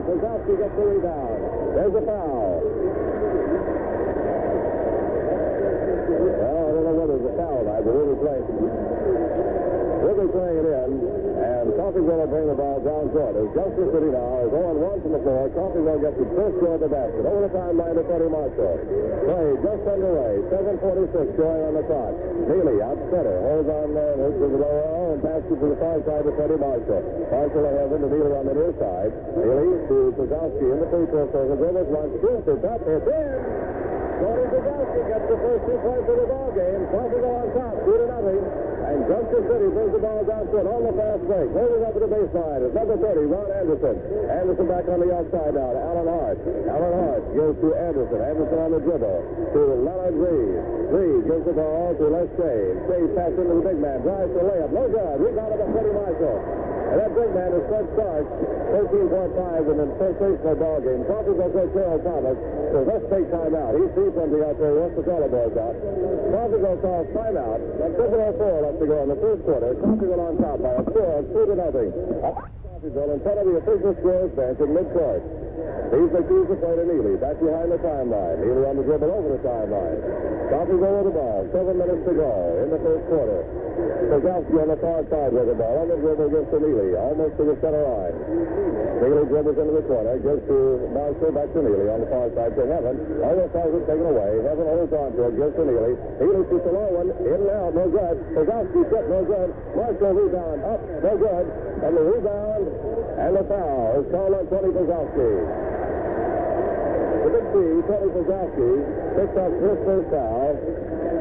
Pauzauskie gets the rebound. There's a foul. Well, I don't know whether it's a foul or not, but we'll be playing it in, and Coffeyville will bring the ball down court. As Junction City now is 0-1 from the floor, Coffeyville gets the first score of the basket. Overtime by the Tony Marshall. Play just underway. 7:46 going on the clock. Neely out center. Holds on there, hits to the lower and passes to the far side to Tony Marshall. Marshall has into Neely on the near side. Neely to Pauzauskie in the free throw circle. Dribbles one, shoots, it's up, it's in. Tony Pauzauskie gets the first 2 points of the ball game. Coffeyville on top, 2-0. And Junction City brings the ball down court on the fast break. Holding up to the baseline is number 30, Ron Anderson. Anderson back on the outside now to Alan Hart. Alan Hart gives to Anderson. Anderson on the dribble to Leonard Reed. Reed gives the ball to Les Shea. Shea passes into the big man. Drives the layup. No good. Rebounded by Tony Marshall. And that big man is Fred Stark. 13.5 in the sensational ball game. Coffeyville coach Charles Thomas says, let's take time out. He sees something out there. He wants the collarboards out. Coffeyville calls timeout. That's 7:04 left to go in the first quarter. Coffeyville on top by a score of 2-0. Coffeyville in front of the official scorer's bench in midcourt. He's accused of play to Neely. Back behind the timeline. Neely on the dribble over the timeline. Coffeyville with the ball. 7 minutes to go in the first quarter. Pauzauskie on the far side with the ball. On the dribble gives to Neely. Almost to the center line. Neely dribbles into the corner. Gives to Marshall. Back to Neely on the far side to Heaven. Almost has it taken away. Heaven holds on to it. Gives to Neely. Neely shoots a low one. In and out. No good. Pauzauskie shot. No good. Marshall rebound. Up. No good. And the rebound and the foul is called on Tony Pauzauskie. The big C, Tony Pauzauskie, picks up his first foul.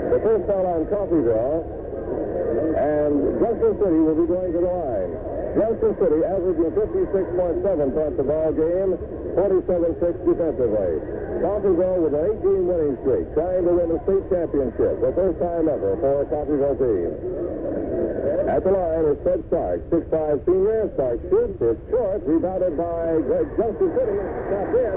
The first foul on Coffeyville. And Junction City will be going to the line. Junction City averaging 56.7 points a ball game, 47-6 defensively. Coffeyville with an 18-winning streak, trying to win the state championship, the first time ever for a Coffeyville team. At the line is Fred Stark, 6'5 senior. Stark shoots, it's short, rebounded by Junction City, tapped in.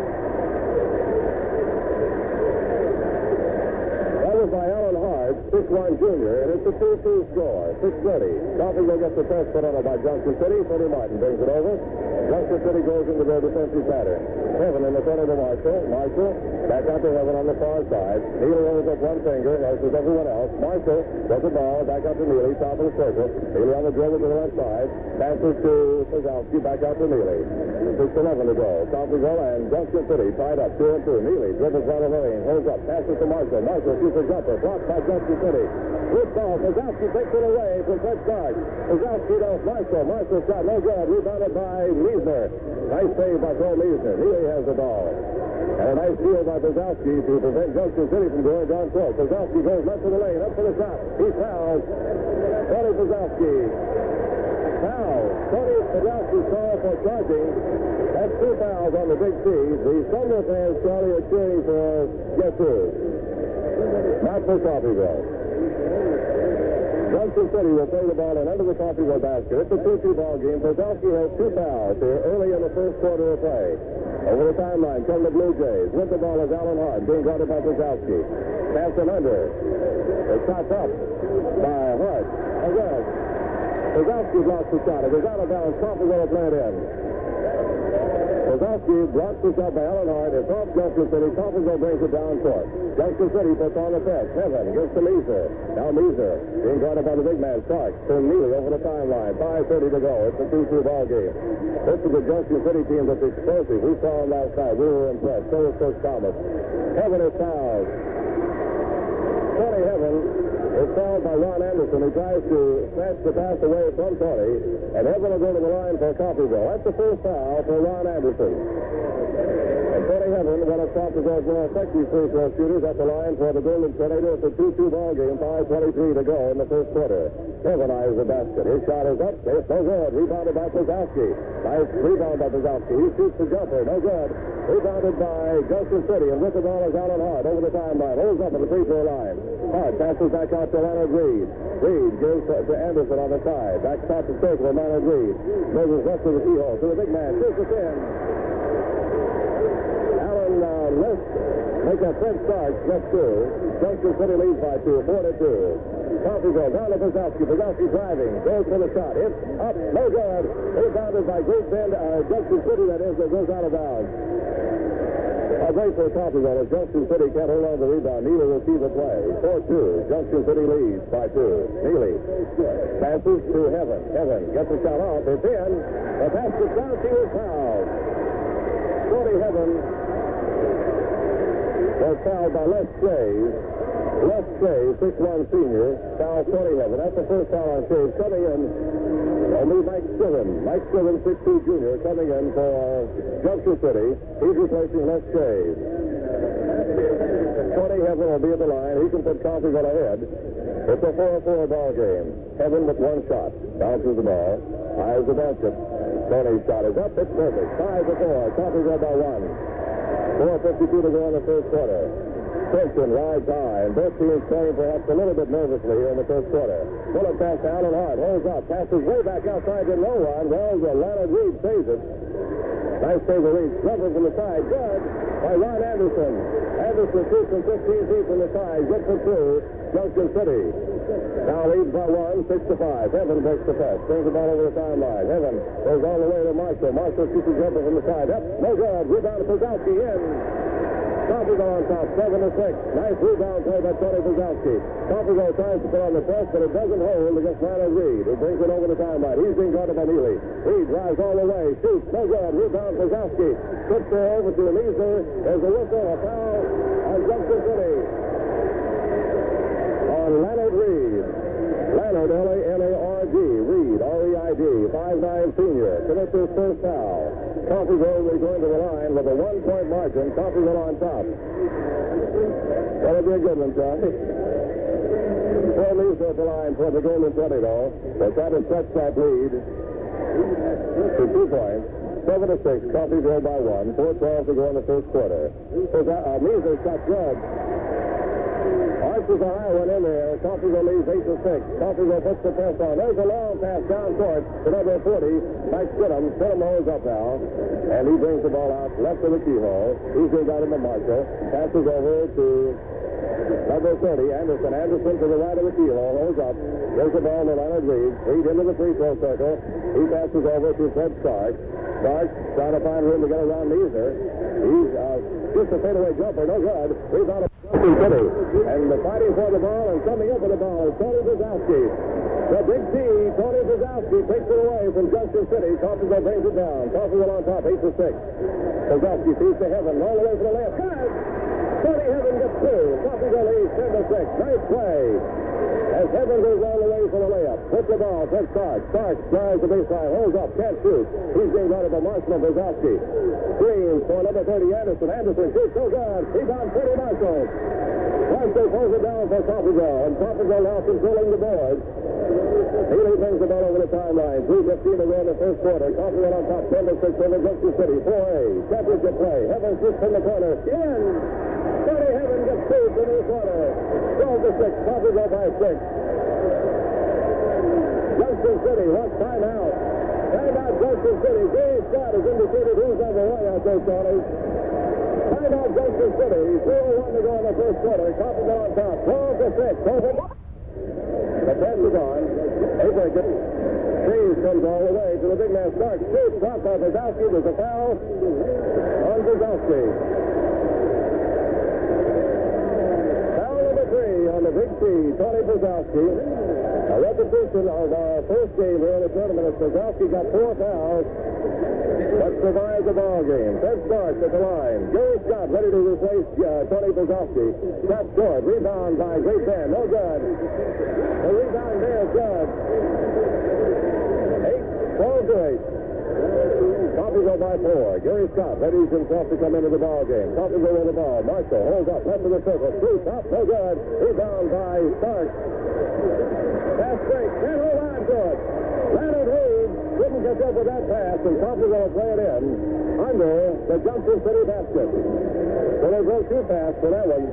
By Alan Hart, 6'1 junior, and it's a 2-2 score, 6:30. Coffeyville gets the press put on it by Junction City. Tony Martin brings it over. Junction City goes into their defensive pattern. Heaven in the front of the Marshall. Marshall back out to Heaven on the far side. Neely holds up one finger, as does everyone else. Marshall gets the ball back out to Neely, top of the circle. Neely on the dribble to the left side. Passes to Pauzauskie, back out to Neely. 6:11 to go. Coffeyville and Junction City tied up 2-2. Neely dribbles out of the lane, holds up, passes to Marshall. Marshall shoots a jumper, blocked by Junction City. Good ball. Pauzauskie takes it away from Fred Stark. Pauzauskie to Marshall. Marshall shot no good. Rebounded by Meisner. Nice save by Paul Meisner. Neely has the ball. And a nice steal by Pauzauskie to prevent Junction City from going down court. Pauzauskie goes left to the lane, up for the shot. He fouls. Tony Pauzauskie. Foul. Tony Pauzauskie called for charging. That's 2 fouls on the big C. The Sumner fans probably are cheering for guess who? Not for Coffeyville. Junction City will play the ball in under the Coffeyville basket. It's a 2-2 ball game. Pauzauskie has 2 fouls here early in the first quarter of play. Over the timeline come the Blue Jays. With the ball is Alan Hart, being guarded by Pauzauskie. Pass it under. It's shot up by Hart. Again. Pauzauskie blocks the shot. It goes out of bounds. Coffeyville will play it in. Pauzauskie blocks the shot by Alan Hart. It's off Junction City. Coffeyville brings it down court. Junction City puts on the press. Heaven gives to Meisner. Now Meisner being guarded by the big man, Stark. To Neely over the timeline. 5:30 to go. It's a 2-2 ball game. This is the Junction City team that's explosive. We saw him last night. We were impressed. So was Coach Thomas. Heaven is fouled. Tony Heaven is fouled by Ron Anderson, who tries to snatch the pass away from Tony. And Heaven will go to the line for Coffeyville. That's the first foul for Ron Anderson. Tony Heaven, one of Coffeyville's more effective free throw shooters at the line for the Golden Tornado. It's a 2-2 ball game, 5:23 to go in the first quarter. Heaven eyes the basket. His shot is up. It's no good. Rebounded by Pauzauskie. Nice rebound by Pauzauskie. He shoots the jumper. No good. Rebounded by Junction City. And with the ball is Allen Hart over the timeline. Holds up at the free throw line. Hart passes back out to Leonard Reed. Reed gives to Anderson on the side. Back top the circle of Leonard Reed. Moves left to the keyhole. To the big man. Shoots it in. Let's make a Fred Stark, let's do. Junction City leads by 2, 4-2. Coffeyville down to Pauzauskie. Pauzauskie driving. Goes for the shot. It's up. No good. Rebounded by Great Bend. Junction City, that is, that goes out of bounds. A break for Coffeyville as Junction City can't hold on to the rebound. Neely will see the play. 4-2. Junction City leads by 2. Neely passes to Heaven. Heaven gets the shot off. It's in. The basket down. He was fouled. Tony Heaven was fouled by Les Shays. Les Shays, 6'1 senior, fouled Tony Heaven. That's the first foul on Shays. Coming in, only Mike Stiven. Mike Stiven, 6'2 junior, coming in for Junction City. He's replacing Les Shays. Tony Heaven will be at the line. He can put Coffeyville ahead. It's a 4-4 ball game. Heaven with one shot. Bounces the ball. Eyes the basket. Tony's shot is up. It's perfect. 5-4. Coffeyville by 1. 4:52 to go in the first quarter. Junction rides high, and both teams playing perhaps a little bit nervously here in the first quarter. Bullet pass to Allen Hart. Holds up. Passes way back outside to no one. Well, Leonard Reed saves it. Nice save of Reed. Covered from the side. Good by Ron Anderson. Anderson shoots from 15 feet from the side. Gets it through Junction City. Now leads by 1, 6-5. Heaven breaks the press. Brings the ball over the timeline. Heaven goes all the way to Marshall. Marshall shoots a jumper from the side. Up. No good. Rebound to Pauzauskie in. Coffeyville on top, 7-6. Nice rebound play by Tony Pauzauskie. Coffeyville tries to put on the press, but it doesn't hold against Leonard Reed, who brings it over the timeline. He's being guarded by Neely. Reed drives all the way. Shoots. No good. Rebound Pauzauskie. Puts her over to Leeser. There's a whistle. A foul on Junction City. On Leonard Reed. Leonard, L-A-N-A-R-D. Reed, R-E-I-D. 5'9 senior. Commits his first foul. Coffeyville will be going to the line with a 1-point margin. Coffeyville on top. That'll be a good one, Charlie. Four leaves at the line for the Golden Tornado. They're trying to stretch that lead to 2 points. 7-6. Coffeyville by 1. 4:12 to go in the first quarter. Measer shot good. Arches a high one in there. Coffeyville leads 8-6. Coffeyville puts the press on. There's a long pass down court to number 40. Mike Stidham. Stidham holds up now. And he brings the ball out left of the keyhole. He's going to him to Marshall. Passes over to number 30. Anderson. Anderson to the right of the keyhole. Holds up. There's the ball to Leonard Reed. Reed into the free throw circle. He passes over to Fred Stark. Stark trying to find room to get around Measer. He's just a fadeaway jumper. No good. Rebound. City. And fighting for the ball and coming up with the ball is Tony Pauzauskie. The big T, Tony Pauzauskie, takes it away from Junction City. Coffeyville brings it down. Coffeyville on top, 8-6. Pauzauskie feeds to Heaven, all the way for the left. Good! Tony Heaven gets two. Coffeyville leads 10-6. Nice play. As Heaven goes all the way for the layup. Puts the ball, Fred Stark. Stark drives the baseline, holds up, can't shoot. He's being guarded by Marshall and Pauzauskie. Screens for number 30, Anderson. Anderson shoots so good. Rebound, 30, Marshall. Marshall pulls it down for Coffeyville, and Coffeyville now controlling the board. Healy brings the ball over the timeline. 3:15 to go in the first quarter. Coffeyville on top, 10-6 over Junction City. 4A. Championship play. Heaven shoots from the corner. In! Tony Heaven gets two from the corner. 12-6. Coffeyville by 6. Junction City wants timeout. Timeout Junction City. Gary Scott has indicated who's on the way out there, Tony. Timeout Junction City. 2:01 to go in the first quarter. Coffeyville on top. 12-6. Over. The pass is on. They break it. Trees comes all the way to the big man. Stark shoots. Blocked by Pauzauskie. There's a foul on Pauzauskie. Foul number 3 on the big T, Tony Pauzauskie. A repetition of our first game here in the tournament as Pauzauskie got 4 fouls, but survives the ball game. Fred Stark at the line. Gary Scott ready to replace Tony Pauzauskie. Shot short. Rebound by Great Bend. No good. The rebound there is good. 12-8. Coffeyville by 4. Gary Scott readies himself to come into the ball game. Coffeyville with the ball. Marshall holds up left of the circle. Shoots up. No good. Rebound by Stark. Pass break. Can't hold on to it. Leonard Reed couldn't catch up with that pass, and Coffeyville will play it in under the Junction City basket. So there's no two pass for that one.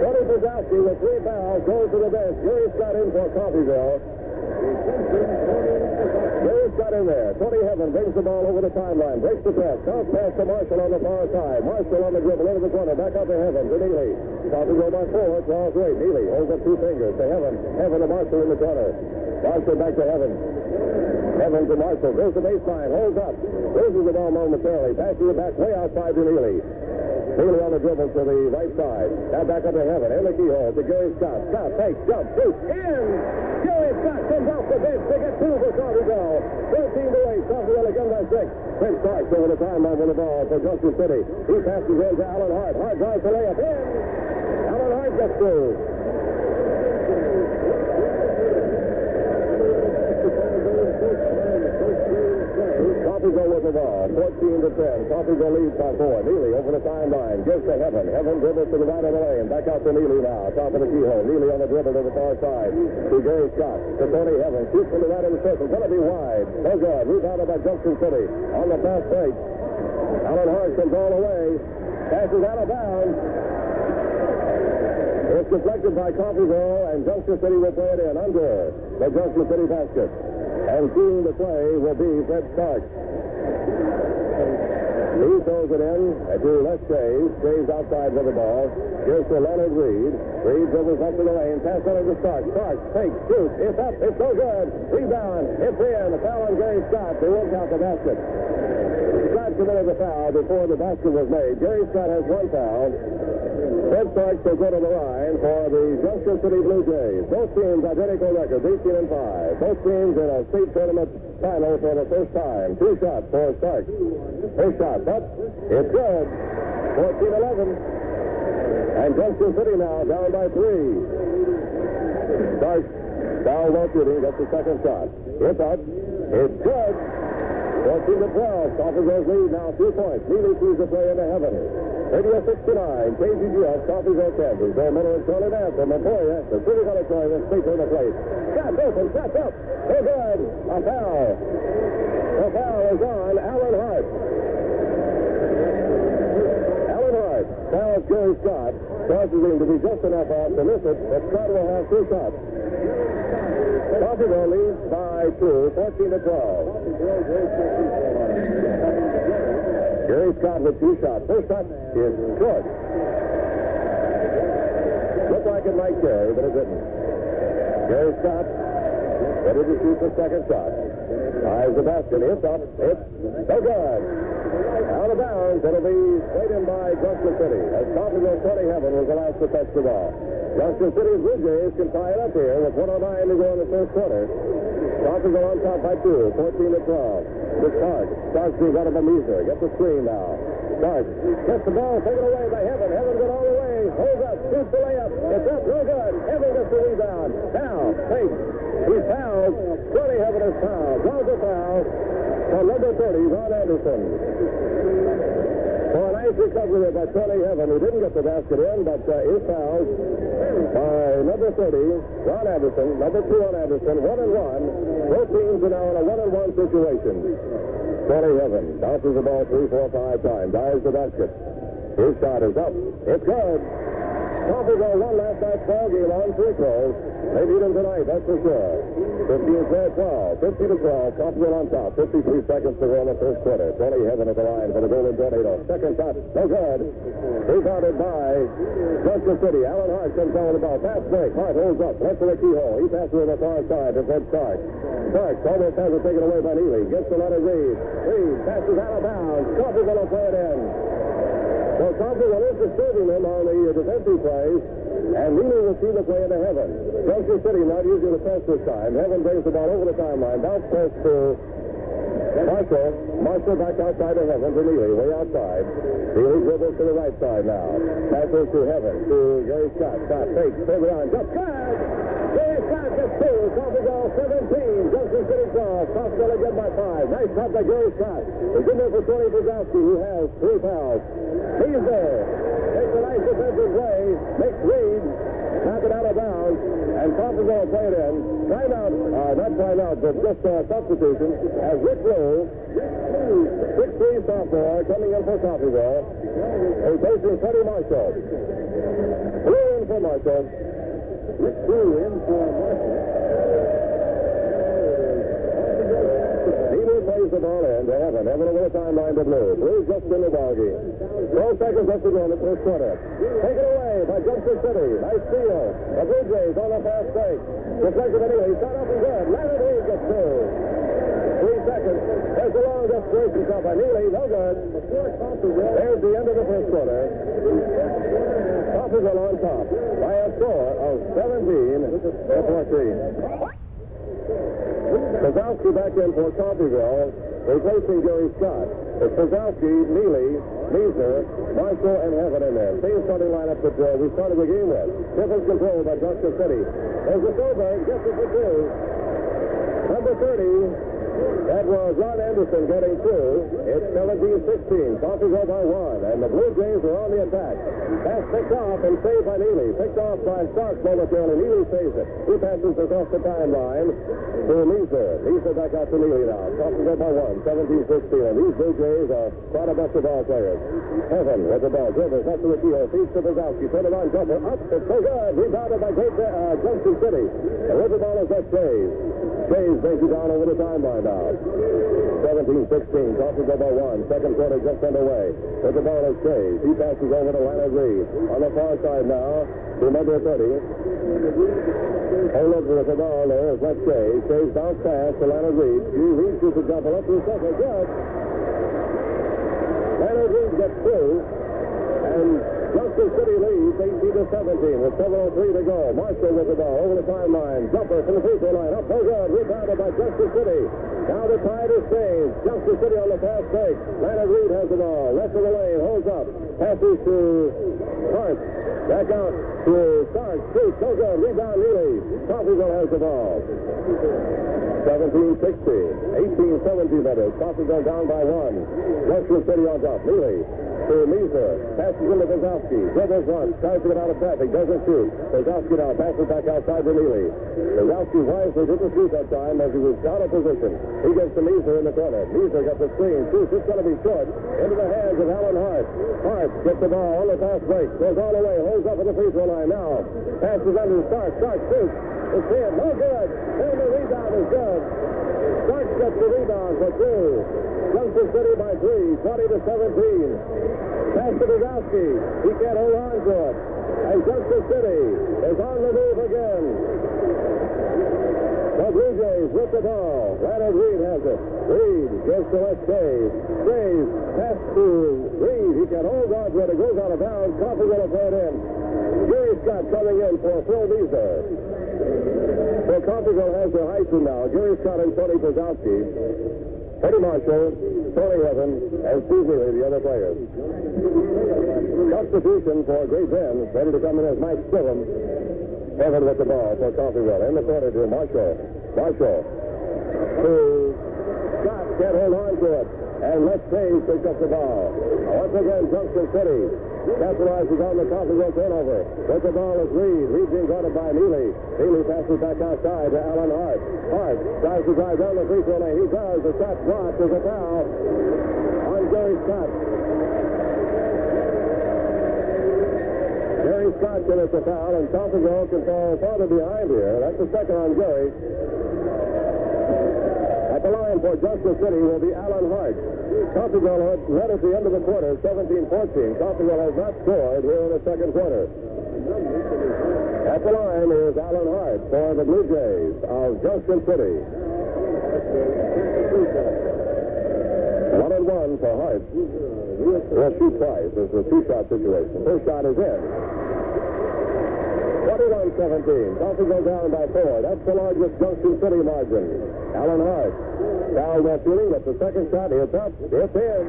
Tony Pauzauskie with 3 fouls goes to the bench. Gary Scott in for Coffeyville. Gary's got in there. Tony Heaven brings the ball over the timeline. Breaks the press. Bounce pass to Marshall on the far side. Marshall on the dribble into the corner. Back up to Heaven. To Neely. Coffeyville by 4. Charles Wade. Neely holds up 2 fingers to Heaven. Heaven to Marshall in the corner. Marshall back to Heaven. Heaven to Marshall. Goes to baseline. Holds up. Loses the ball momentarily. Passes it back way outside to Neely. Neely on the dribble to the right side. Now back up to Heaven. In the keyhole to Gary Scott. Scott takes, jump, shoots, in! Gary Scott comes off the bench to get 2 for Coffeyville. 13-8. Coffeyville again by 6. Prince Starks over the timeline with the ball for Junction City. He passes in to Alan Hart. Hart drives the layup in. Alan Hart gets through. Coffeyville with the ball, 14-10. Coffeyville leads by 4. Neely over the timeline, gives to Heaven. Heaven dribbles to the right of the lane. Back out to Neely now, top of the keyhole. Neely on the dribble to the far side. To Gary Scott, to Tony Heaven. Shoots from the right of the circle. Going to be wide. No good. Rebounded by Junction City. On the fast break. Alan Hart comes all the way. Passes out of bounds. It's deflected by Coffeyville, and Junction City will play it in under the Junction City basket. And seeing the play will be Fred Stark. He throws it in to Les Shays. Shays outside with the ball. Gives to Leonard Reed. Reed dribbles up to the lane. Pass on to Stark. Stark takes, shoots. It's up. It's no good. Rebound. It's in. A foul on Gary Scott. They won't count the basket. Scott committed the foul before the basket was made. Gary Scott has 1 foul. Fred Starks will go to the line for the Junction City Blue Jays. Both teams identical records, 18-5. Both teams in a state tournament final for the first time. 2 shots for Starks. First shot, but it's good. 14-11. And Junction City now down by 3. Starks, foul no shooting, gets the second shot. It's up. It's good. 14-12. Coffeyville's lead now 2 points. Neely sees the play into Heaven. 30-69. KGGF, Coffeyville, Kansas. Their middle is Charlie Dance from Montoya. The City Auditorium, straight to the plate. Shots open, shots up. No good. A foul. The foul is on Alan Hart. Alan Hart fouls Gary Scott. Causes him to be just enough off to miss it, but Scott will have 2 shots. Coffeyville leads by 2, 14-12. Gary Scott with 2 shots. First shot is good. Looked like it might carry, but it didn't. Gary Scott ready to shoot the second shot. Eyes the basket. It's up. It's no good. Out of bounds. It'll be played in by Junction City. As Coffeyville, Tony Heaven was the last to touch the ball. Junction City's Blue Jays can tie it up here with 1:09 to go in the first quarter. Coffeyville on top by 2, 14-12. To Stark. Stark goes out of a measure. Gets the screen now. Stark gets the ball taken away by Heaven. Heaven got all the way. Holds up. Shoots the layup. It's up. No good. Heaven gets the rebound. Now, takes. He fouls. Tony Heaven is fouled. Draws a foul for number 30, Ron Anderson. For a nice recovery by Tony Heaven, who didn't get the basket in, but is fouled by number 30, Ron Anderson. Number 2 on Anderson, 1-1. Both teams are now in a 1-1 situation. Tony Heaven bounces the ball 3, 4, 5 times. Eyes the basket. His shot is up. It's good. Coffeyville won last night's ball game on free throws. They beat them tonight, that's for sure. 50-12. 50-12. Coffeyville on top. 53 seconds to go in the first quarter. Tony Heaven at the line for the Golden Tornado. Second shot, no good. Rebounded by Junction City. Alan Hart comes down with the ball. Fast break. Hart holds up. Left to the keyhole. He passes on the far side to Fred Stark. Stark almost has it taken away by Neely. Gets the letter Reed. Reed passes out of bounds. Coffeyville will play it in. So Coffeyville is disturbing him on the defensive plays, and Neely will see the play into Heaven. Junction City not using the press this time. Heaven brings the ball over the timeline. Bounce pass to Marshall. Marshall back outside to Heaven to Neely, way outside. Neely dribbles to the right side now. Passes to Heaven, to Gary Scott. Scott takes, turns around, just good! Gary Scott gets got 2. Coffeyville 17. Junction City cross. Coffeyville again by 5. Nice shot by Gary Scott. It's in there for Tony Pauzauskie, who has 3 fouls. He's there. Takes a nice defensive play. Makes Reed knock it out of bounds. And Coffeyville play it in. Timeout, not timeout, but just substitution. As Rick Lowe, 6'3" sophomore, coming in for Coffeyville. Replacing Teddy Marshall. Blue in for Marshall. Rick Lowe in for Marshall. Neely plays the ball in to Evan. Evan over the timeline to Blue. Blue just in the ball game. 12 seconds left to go in the first quarter. Taken away by Junction City. Nice steal. The Blue Jays on the fast break. Deflected anyway. Shot up and good. Leonard Reed gets through. 3 seconds. There's a long desperation shot by Neely. No good. There's the end of the first quarter. Coffeyville on top by a score of 17-14. Pauzauskie back in for Coffeyville, replacing Gary Scott. It's Pauzauskie, Neely, Meisner, Marshall, and Heaven in there. Same starting lineup that we started the game with. Difference controlled by Junction City. There's the Soberg, gets it for 2. Number 30. That was Ron Anderson getting 2. It's 17-16. Coffeyville by 1. And the Blue Jays are on the attack. Pass picked off and saved by Neely. Picked off by Starks momentarily. Neely saves it. 2 passes across the timeline to Meisner. Meisner back out to Neely now. Coffeyville by 1. 17-16. And these Blue Jays are quite a bunch of ball players. Heaven with the ball. Drivers up to the keel. Feeds to Pauzauskie. Turn it on. Jumper up. It's so good. Rebounded by Junction City. And with the ball is that Jays. Jays brings it down over the timeline now. 17-16. Coffeyville by 1. Second quarter just underway. With the ball is Jays. He passes over to Leonard Reed. On the far side now to number 30. Hold up with the ball there is left Jays. Jays bounce pass to Leonard Reed. Reed shoots the jumper up to the second. Good. Leonard Reed gets through. And Junction City leads 18-17 with 7:03 to go. Marshall with the ball over the timeline. Jumper from the free throw line. Up so good. Rebounded by Junction City. Now the tide is changed. Junction City on the fast break. Leonard Reed has the ball. Rest of the lane. Holds up. Passes to Hart. Back out to Starks. Shoots. So good. Rebound Neely. Coffeyville has the ball. 17-16. 18-17 that is. Coffeyville down by 1. Junction City on top. Neely to Meisner. Passes into Pauzauskie. Dribbles once. Tries to get out of traffic. Doesn't shoot. Pauzauskie now passes back outside to Neely. Pauzauskie wisely didn't shoot that time as he was out of position. He gets to Meisner in the corner. Meisner gets the screen. Shoots. It's going to be short. Into the hands of Alan Hart. Hart gets the ball on the fast break. Goes all the way. Holds up at the free throw line now. Passes under Starks. Starks shoots. It's in. No good. And the rebound is good. Starks gets the rebound for 2. Junction City by 3. 20-17. Pass to Pauzauskie. He can't hold on to it. And Junction City is on the move again. The Blue Jays with the ball. Leonard Reed has it. Reed gives to left Jays. Jays pass to Reed. He can hold on to it. It goes out of bounds. Coffeyville will play it in. Gary Scott coming in for Phil Meisner. So Coffeyville has their heights now. Gary Scott and Tony Pauzauskie. Teddy Marshall, Tony Heaven, and Steve Neely, the other players. Substitution for Great Bend, ready to come in as Mike Stillham. Heaven with the ball for Coffeyville. In the corner to Marshall. Marshall to Scott, can't hold on to it. And Les Jays picks up the ball. Once again, Junction City capitalizes on the Coffeyville turnover. With the ball is Reed. Reed being guarded by Neely. Neely passes back outside to Alan Hart. Hart tries to drive down the free throw lane. He does. The shot blocked. There's a foul on Gary Scott. Gary Scott commits a foul, and Coffeyville can fall farther behind here. That's the second on Gary. At the line for Junction City will be Alan Hart. Coffeyville led at the end of the quarter, 17-14. Coffeyville has not scored here in the second quarter. At the line is Alan Hart for the Blue Jays of Junction City. 1-1 for Hart. He'll shoot twice. It's a two-shot situation. First shot is in. 21-17. Coffeyville down by 4. That's the largest Junction City margin. Alan Hart. Foul left feeling, but the second shot is up. It's in.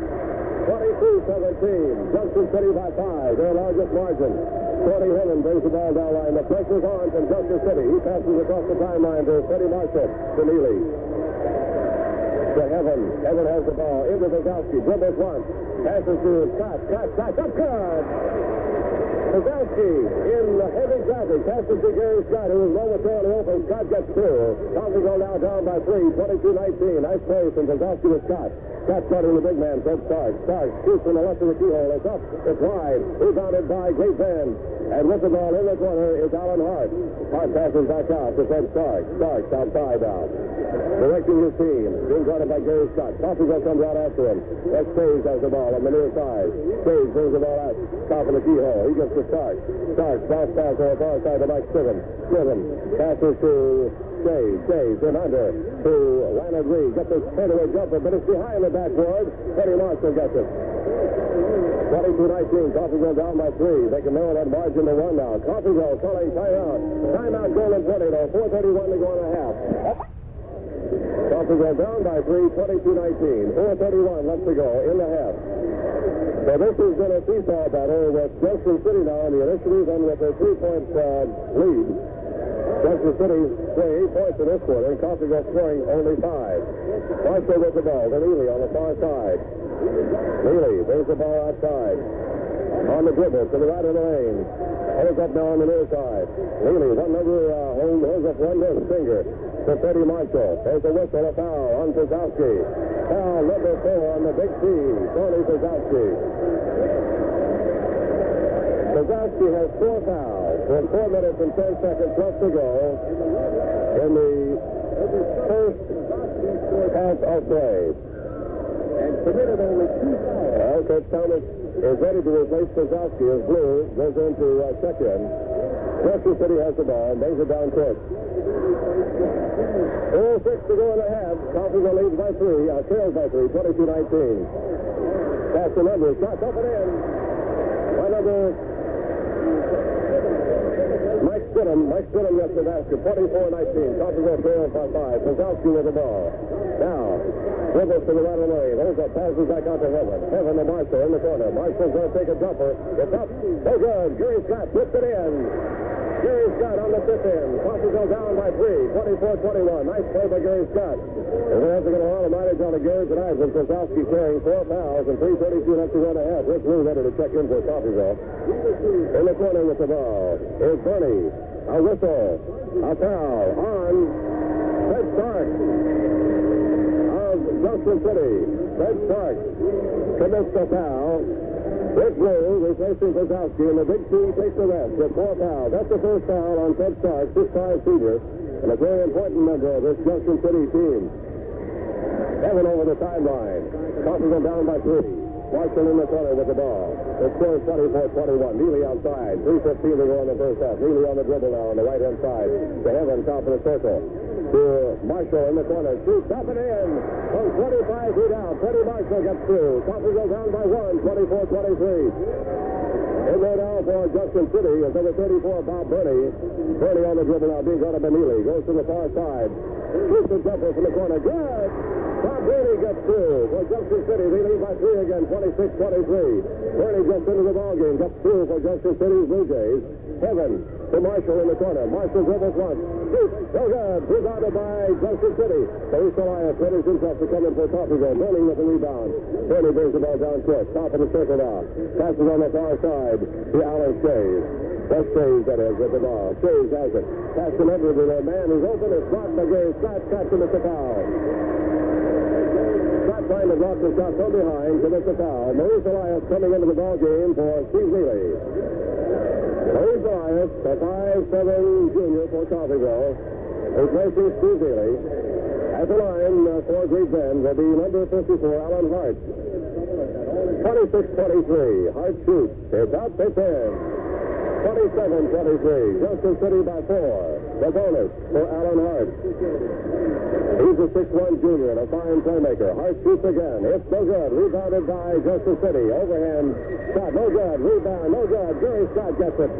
22-17. Junction City by 5. Their largest margin. Tony Hillman brings the ball down line. The pressure's on from Junction City. He passes across the timeline to Freddie Marshall. To Neely. To Heaven. Heaven has the ball. Into Pauzauskie. Dribbles once. Passes to Scott. Scott. Up good. Pauzauskie in the heavy traffic. Passes to Gary Scott, who is momentarily open. Scott gets through. Coffeyville now down by 3. 22-19. Nice play from Pauzauskie to Scott. Scott cutting the big man. Fred Stark. Stark shoots from the left of the keyhole. It's up. It's wide. Rebounded by Great Bend. And with the ball in the corner is Alan Hart. Hart passes back out to Fred Stark. Stark's outside now. Directing his team. Being guarded by Gary Scott. Coffeyville comes out after him. That's Staves has the ball on the near side. Staves brings the ball out. Top of the keyhole. He gets to Stark. Stark bounce pass on the far side to Mike Scriven. Scriven passes to Staves. Staves in under to Leonard Reed. Gets a fadeaway jumper, but it's behind the backboard. Freddie Marshall gets it. 22-19. Coffeyville down by 3. They can narrow that margin to 1 now. Coffeyville calling timeout. Timeout Golden Tornado. 4:31 to go in a half. Coffeyville down by 3. 22-19. 4:31 left to go in the half. So this has been a seesaw battle with Junction City now in the initiative and with a 3-point lead. Junction City scoring 8 points in this quarter, and Coffeyville scoring only 5. Marshall with the ball to Neely on the far side. Neely brings the ball outside. On the dribble to the right of the lane. Holds up now on the near side. Neely, one number, holds up one wrist finger to Freddie Marshall. There's a whistle, a foul on Pauzauskie. Foul number 4 on the big T, Tony Pauzauskie. Pauzauskie has 4 fouls with 4 minutes and 10 seconds left to go in the first half of play. And committed only 2 fouls. Coach Thomas is ready to replace Pauzauskie as Blue goes into check-in. Junction City has the ball and brings it down court. 4:06 to go in the half. Coffeyville leads by 3. Trails by 3. 22-19. Pass the number. Shot up and in. By number Mike Stidham gets the basket. 24-19. Coffeyville trails by 5. Pauzauskie with the ball. Now, dribbles to the right of the lane. Holds up, passes back out to Heaven. Heaven to Marshall in the corner. Marshall's going to take a jumper. It's up. So good. Gary Scott puts it in. Gary Scott on the tip in. Coffeyville down by 3. 24-21. Nice play by Gary Scott. We're going to have to get a lot of mileage on the Gary tonight with Pauzauskie carrying 4 fouls and 3:32 left to go in a half. Rick Lou ready to check in for Coffeyville. In the corner with the ball is Bernie. A whistle. A foul on Fred Stark of Junction City. Fred Stark commits the foul. Rick Lou replacing Pauzauskie, and the big T takes the rest with 4 fouls. That's the first foul on Fred Stark, 6'5" senior, and a very important member of this Junction City team. Heaven over the sideline. Coffeyville down by 3. Marshall in the corner with the ball. The score is 24-21. Neely outside. 3:15 to go in the first half. Neely on the dribble now on the right-hand side. To Heaven, top of the circle. To Marshall in the corner. Shoots up and in. From 25 feet out. Freddie Marshall gets through. Coffeyville down by 1. 24-23. In there now for Junction City is number 34, Bob Bernie. Bernie on the dribble now, being guarded by Neely. Goes to the far side. Shoots the jumper from the corner. Good! Bob Bernie gets through for Junction City. They lead by 3 again, 26-23. Bernie gets into the ballgame. Gets through for Junction City's Blue Jays. Heaven to Marshall in the corner. Marshall dribbles once. Shoots. So good. Rebounded by Junction City. Maurice Elias readies himself to come in for Coffeyville. Bernie with the rebound. Bernie brings the ball down court. Top of the circle now. Passes on the far side to Alan Shays. That's Shays, that is, with the ball. Shays has it. Pass the number to the man who's open. It's blocked by Gary Scott. Scott commits a foul. Scott trying to block the shot from behind. Commits a foul. Maurice Elias coming into the ball game for Steve Neely. Maurice Elias, the 5'7" junior for Coffeyville, replacing Steve Neely. At the line for Great Bend will be number 54, Alan Hart. 26-23. Hart shoots. It's up. It's in. 27-23. Junction City by 4. The bonus for Alan Hart. He's a 6'1" junior and a fine playmaker. Hart shoots again. It's no good. Rebounded by Junction City. Overhand shot. No good. Rebound. No good. Gary Scott gets it.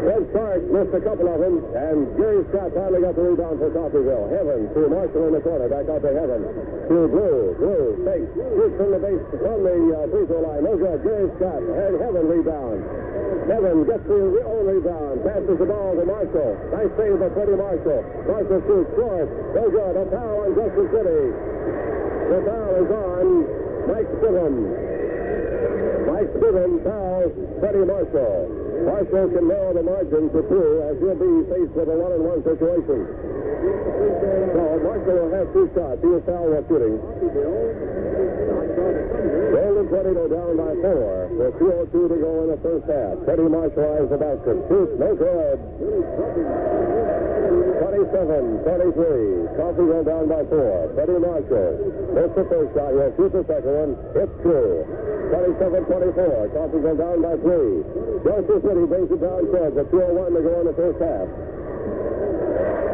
Red Stark missed a couple of them, and Gary Scott finally got the rebound for Coffeyville. Heaven to Marshall in the corner, back out to Heaven. To Blue. Blue takes, shoots from the base, from the free throw line. No good. Gary Scott had Heaven rebound. Heaven gets the own rebound, passes the ball to Marshall. Nice save by Freddie Marshall. Marshall shoots, scores. No good. A foul on Junction City. The foul is on Mike Stidham. Mike Stidham fouls Freddie Marshall. Marshall can narrow the margin to 2 as he'll be faced with a 1-on-1 situation. So Marshall will have 2 shots. He was foul while shooting. Golden Tornado down by 4 with 2:02 to go in the first half. Freddie Marshall eyes the basket. Shoots, no good. 27-23. Coffeyville down by 4. Freddie Marshall missed the first shot. He'll shoot the second one. It's true. 27-24. Coffeyville down by 3. Junction City brings it down towards the 2:01 to go in the first half.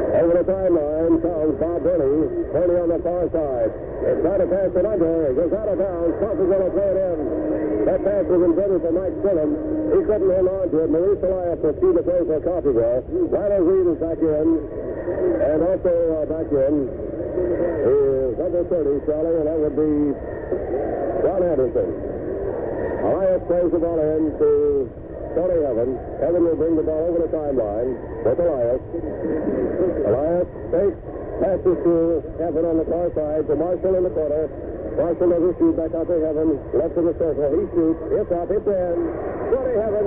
Over the timeline comes Bob Burney. Burney on the far side. It's trying to pass it under. It goes out of bounds. Coffeyville will play it in. That pass was intended for Mike Stidham. He couldn't hold on to it. Maurice Elias will see the play for Coffeyville. Lionel Reed is back in. And also back in is number 30, Charlie, and that would be John Anderson. Elias plays the ball in to Tony Heaven. Heaven will bring the ball over the timeline with Elias. Elias takes, passes to Heaven on the far side to Marshall in the corner. Marshall doesn't shoot, back out to Heaven. Left of the circle. He shoots. It's up. It's in. Tony Heaven.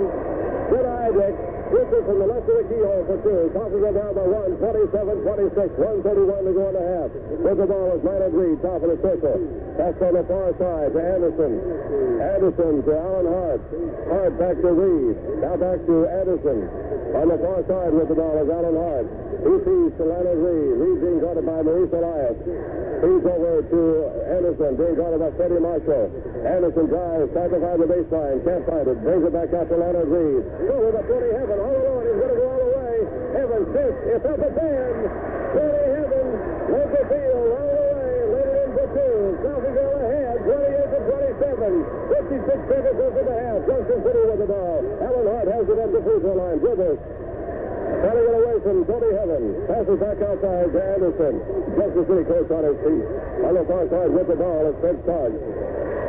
Good eye, Dick. This is from the left of the keyhole for 2. Coffeyville down by 1. 27-26. 1:31 to go in the half. With the ball is Leonard Reed, top of the circle. Pass on the far side to Anderson. Anderson to Alan Hart. Hart back to Reed. Now back to Anderson. On the far side with the ball is Alan Hart. He feeds to Leonard Reed. Reed being guarded by Maurice Elias. Feeds over to Anderson, being guarded by Freddie Marshall. Anderson drives, sacrifices the baseline, can't find it. Brings it back out to Leonard Reed. Go with a Tony Heaven all alone. He's going to go all the way. Heaven sits. It's up at 10. Tony Heaven led the field all the way. Laid it in for 2. Coffeyville ahead, 28-27. 56 seconds into the half. Junction City with the ball. Alan Hart has it at the free throw line. Dribbles. Trying to get away from Tony Heaven. Passes back outside to Anderson. Junction City coach on his feet. On the far side with the ball is Fred Stark.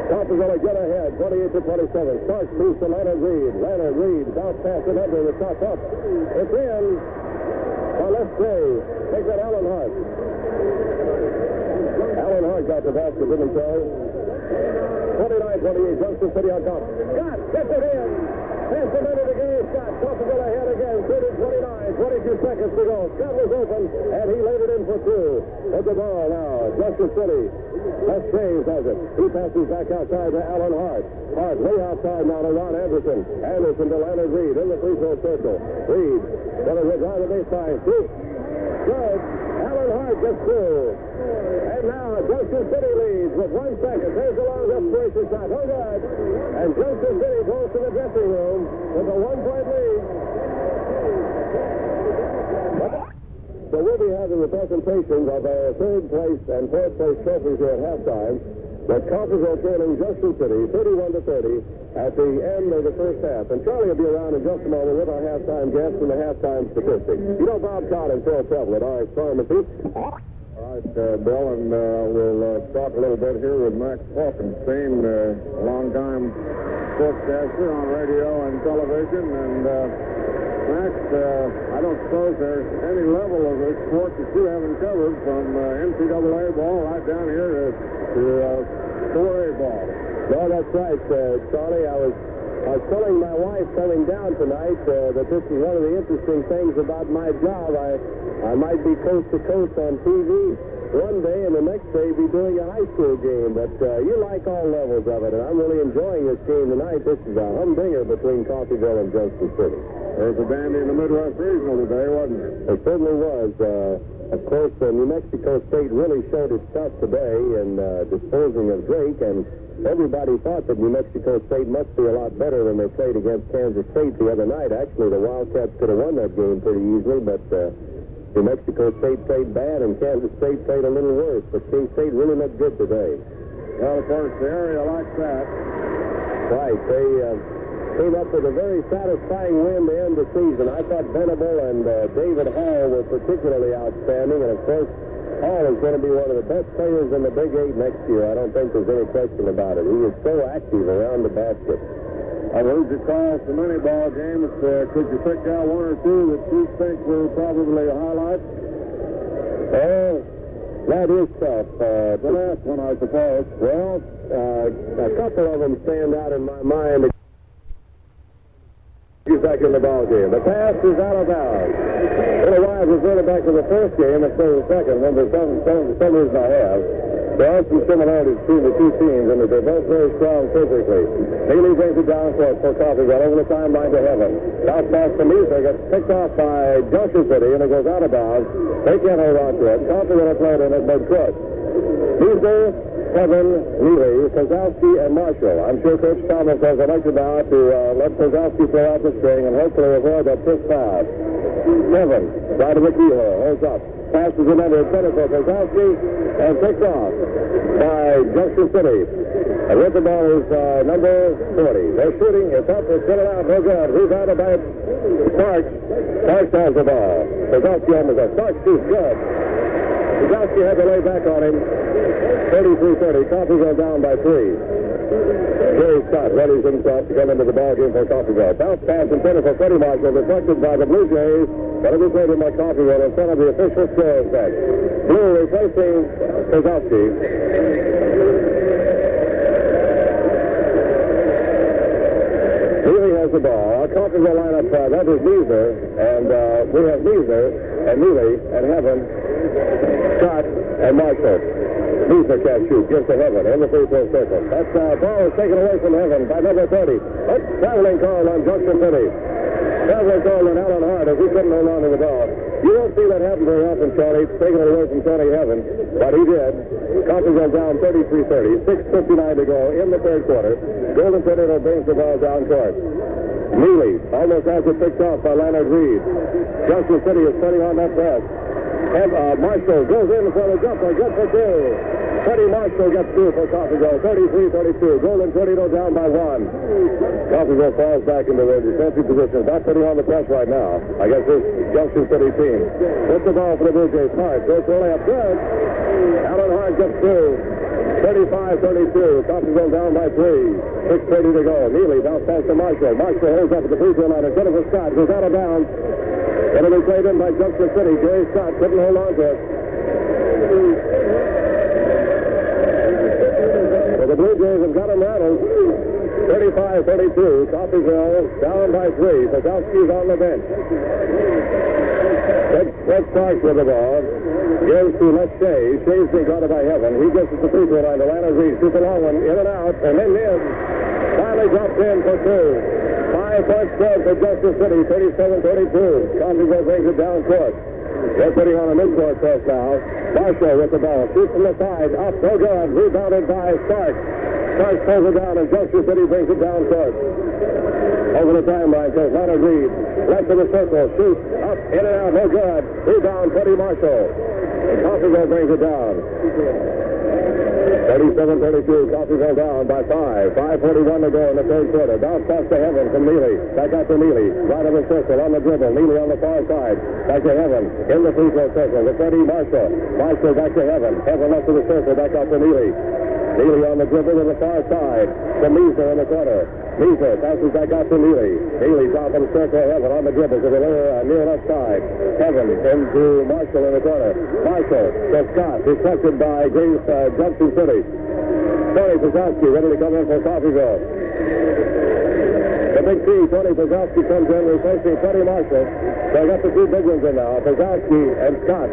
Coffeyville get ahead, 28-27. Stark moves to Leonard Reed. Leonard Reed bounce pass it under. The shot's up. It's in. On left save. Takes it Alan Hart. Alan Hart got the basket, didn't he? 29-28. Junction City on top. Scott gets it in. Pass it under to Gary Scott. Coffeyville ahead again. 30-29. 22 seconds to go. Scott was open, and he laid it in for 2. With the ball now. Junction City. That's James does it. He passes back outside to Alan Hart. Hart way outside now to Ron Anderson. Anderson to Leonard Reed in the free throw circle. Reed going to drive the baseline. Shoot. Good. Alan Hart gets through. And now Junction City leads with 1 second. There's a long desperation shot. No good. And Junction City goes to the dressing room with a 1-point lead. So we'll be having the presentations of our 3rd place and 4th place trophies here at halftime. But Coffeyville trailing Junction City 31-30 at the end of the first half. And Charlie will be around in just a moment with our halftime guests and the halftime statistics. You know Bob Todd and Phil Trevor at RX Pharmacy. All right, Bill, and we'll talk a little bit here with Max Hawkenstein, a long-time sportscaster on radio and television. And Max, I don't suppose there's any level of the sport that you haven't covered, from NCAA ball right down here to 4A ball. No, that's right, Charlie. I was telling my wife coming down tonight that this is one of the interesting things about my job. I might be coast to coast on TV one day, and the next day be doing a high school game. But you like all levels of it, and I'm really enjoying this game tonight. This is a humdinger between Coffeyville and Junction City. There's a dandy in the Midwest Regional today, wasn't it? It certainly was. Of course, New Mexico State really showed its stuff today in disposing of Drake, and everybody thought that New Mexico State must be a lot better than they played against Kansas State the other night. Actually, the Wildcats could have won that game pretty easily, but New Mexico State played bad, and Kansas State played a little worse. But King State really looked good today. Well, of course, the area likes that. Right. came up with a very satisfying win to end the season. I thought Venable and David Hall were particularly outstanding, and of course, Hall is going to be one of the best players in the Big 8 next year. I don't think there's any question about it. He is so active around the basket. I believe you call the money ball game. Could you pick out one or two that you think will probably highlight? Oh, that is tough. The last one, I suppose. Well, a couple of them stand out in my mind. Back in the ball game. The pass is out of bounds. Little Wise was running back to the first game instead of the second, when there's some reason I have. There are some similarities between the two teams, and they're both very strong physically. Neely brings it down for Coffeyville over the timeline to Heaven. Bounce pass to Measer, gets picked off by Junction City, and it goes out of bounds. They can't hold on to it. Coffeyville will play it in at mid-court. Measer, Heaven, Neely, Pauzauskie, and Marshall. I'm sure Coach Thomas has elected now to let Pauzauskie play out the string and hopefully avoid that first pass. Heaven, side of the keyhole, holds up. Passes it under center for Pauzauskie and picked off by Junction City. And with the ball is number 40. They're shooting. It's up. It's still out. No good. Rebounded by Starks. Starks has the ball. Pauzauskie almost got Starks shoots good. Pauzauskie had to lay back on him. 33-30. Coffeyville down by 3. Jerry Scott readies himself to come into the ball game for Coffeyville. Bounce pass intended for Freddie Marshall, deflected by the Blue Jays, but it was played in by Coffeyville in front of the official scoring bench. Blue replacing Pauzauskie. Neely has the ball. Our Coffeyville lineup, that is Measer, and we have Measer and Neely and Heaven, Scott and Marshall. Measer can't shoot. Gives to Heaven in the free throw circle. That ball is taken away from Heaven by number 30. Oh, traveling call on Junction City. Traveling call on Alan Hart as he couldn't hold on to the ball. You won't see that happen very often, Charlie, taking it away from Tony Heaven, but he did. Coffeyville down 33-30. 6:59 to go in the third quarter. Golden Tornado brings the ball down court. Neely almost has it picked off by Leonard Reed. Junction City is putting on that press. Marshall goes in for the jumper. Good for two. Freddie Marshall gets through for Coffeyville. 33-32. Golden Tornado down by 1. Coffeyville falls back into their defensive position. Not putting on the press right now. I guess this Junction City team. Puts the ball for the Blue Jays. Hart goes for a layup. Good. Alan Hart gets through. 35-32. Coffeyville down by 3. 6:30 to go. Neely bounce pass to Marshall. Marshall holds up at the free throw line. Instead of Scott goes out of bounds. It'll be played in by Junction City. Jerry Scott couldn't hold on to it. So the Blue Jays have got him rattled. 35-32. Coffeyville down by 3. Pauzauskie on the bench. Red Starks with the ball. Gives to Les Shea. Shea's being guarded by Heaven. He gets to the free throw line to Leonard Reed. Shoots a long one. In and out. And then in. Finally drops in for 2. 5-point spread for Junction City, 37-32. Coffeyville brings it down court. They're putting on a mid-court press now. Marshall with the ball. Shoots from the side. Up, no good. Rebounded by Starks. Starks pulls it down, and Junction City brings it down court. Over the timeline goes Leonard Reed. Left of the circle. Shoots. Up, in and out. No good. Rebound, Freddie Marshall. And Coffeyville brings it down. 37-32, Coffeyville down by 5. 5:41 to go in the third quarter. Bounce pass to Heaven from Neely. Back out to Neely. Right of the circle on the dribble. Neely on the far side. Back to Heaven. In the free throw circle with Freddie Marshall. Marshall back to Heaven. Heaven left of the circle. Back out to Neely. Neely on the dribble to the far side. To Measer in the corner. Measer passes back out to Neely. Neely top of the circle. Heaven on the dribble to the near left side. Heaven into Marshall in the corner. Marshall to Scott. Deflected by Junction City. Tony Pauzauskie ready to come in for Coffeyville. The big T, Tony Pauzauskie comes in replacing Freddie Marshall. They got the two big ones in now, Pauzauskie and Scott.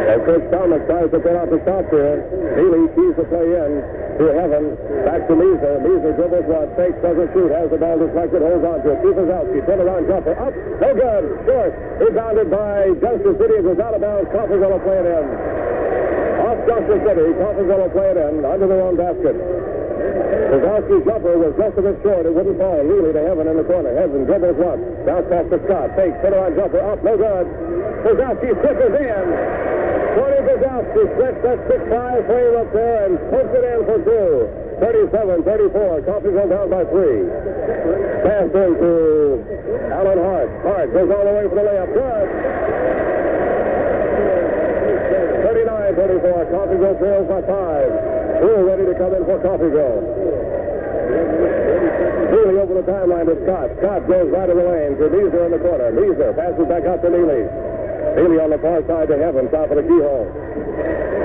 As Coach Thomas tries to pull out the stop here, Neely keys the play in to Heaven. Back to Measer. Measer dribbles one, fakes, doesn't shoot, has the ball deflected, holds on to it. Pauzauskie, turnaround jumper, up, no good, short. Rebounded by Junction City. It goes out of bounds. Coffeyville will play it in. Off Junction City, Coffeyville will play it in under their own basket. Pauzausky's jumper was just a bit short. It wouldn't fall. Neely to Heaven in the corner. Heaven dribbles once. Bounce pass to Scott. Fakes, turnaround jumper, up, no good. Pauzauskie slippers in. Tony Pauzauskie splits that 6-5 frame up there and pokes it in for two. 37-34. Coffeyville down by 3. Pass into Alan Hart. Hart goes all the way for the layup. Good. 39-34. Coffeyville trails by 5. Blue ready to come in for Coffeyville. Neely over the timeline to Scott. Scott goes right in the lane to Meisner in the corner. Meisner passes back out to Neely. Neely on the far side to Heaven, top of the keyhole.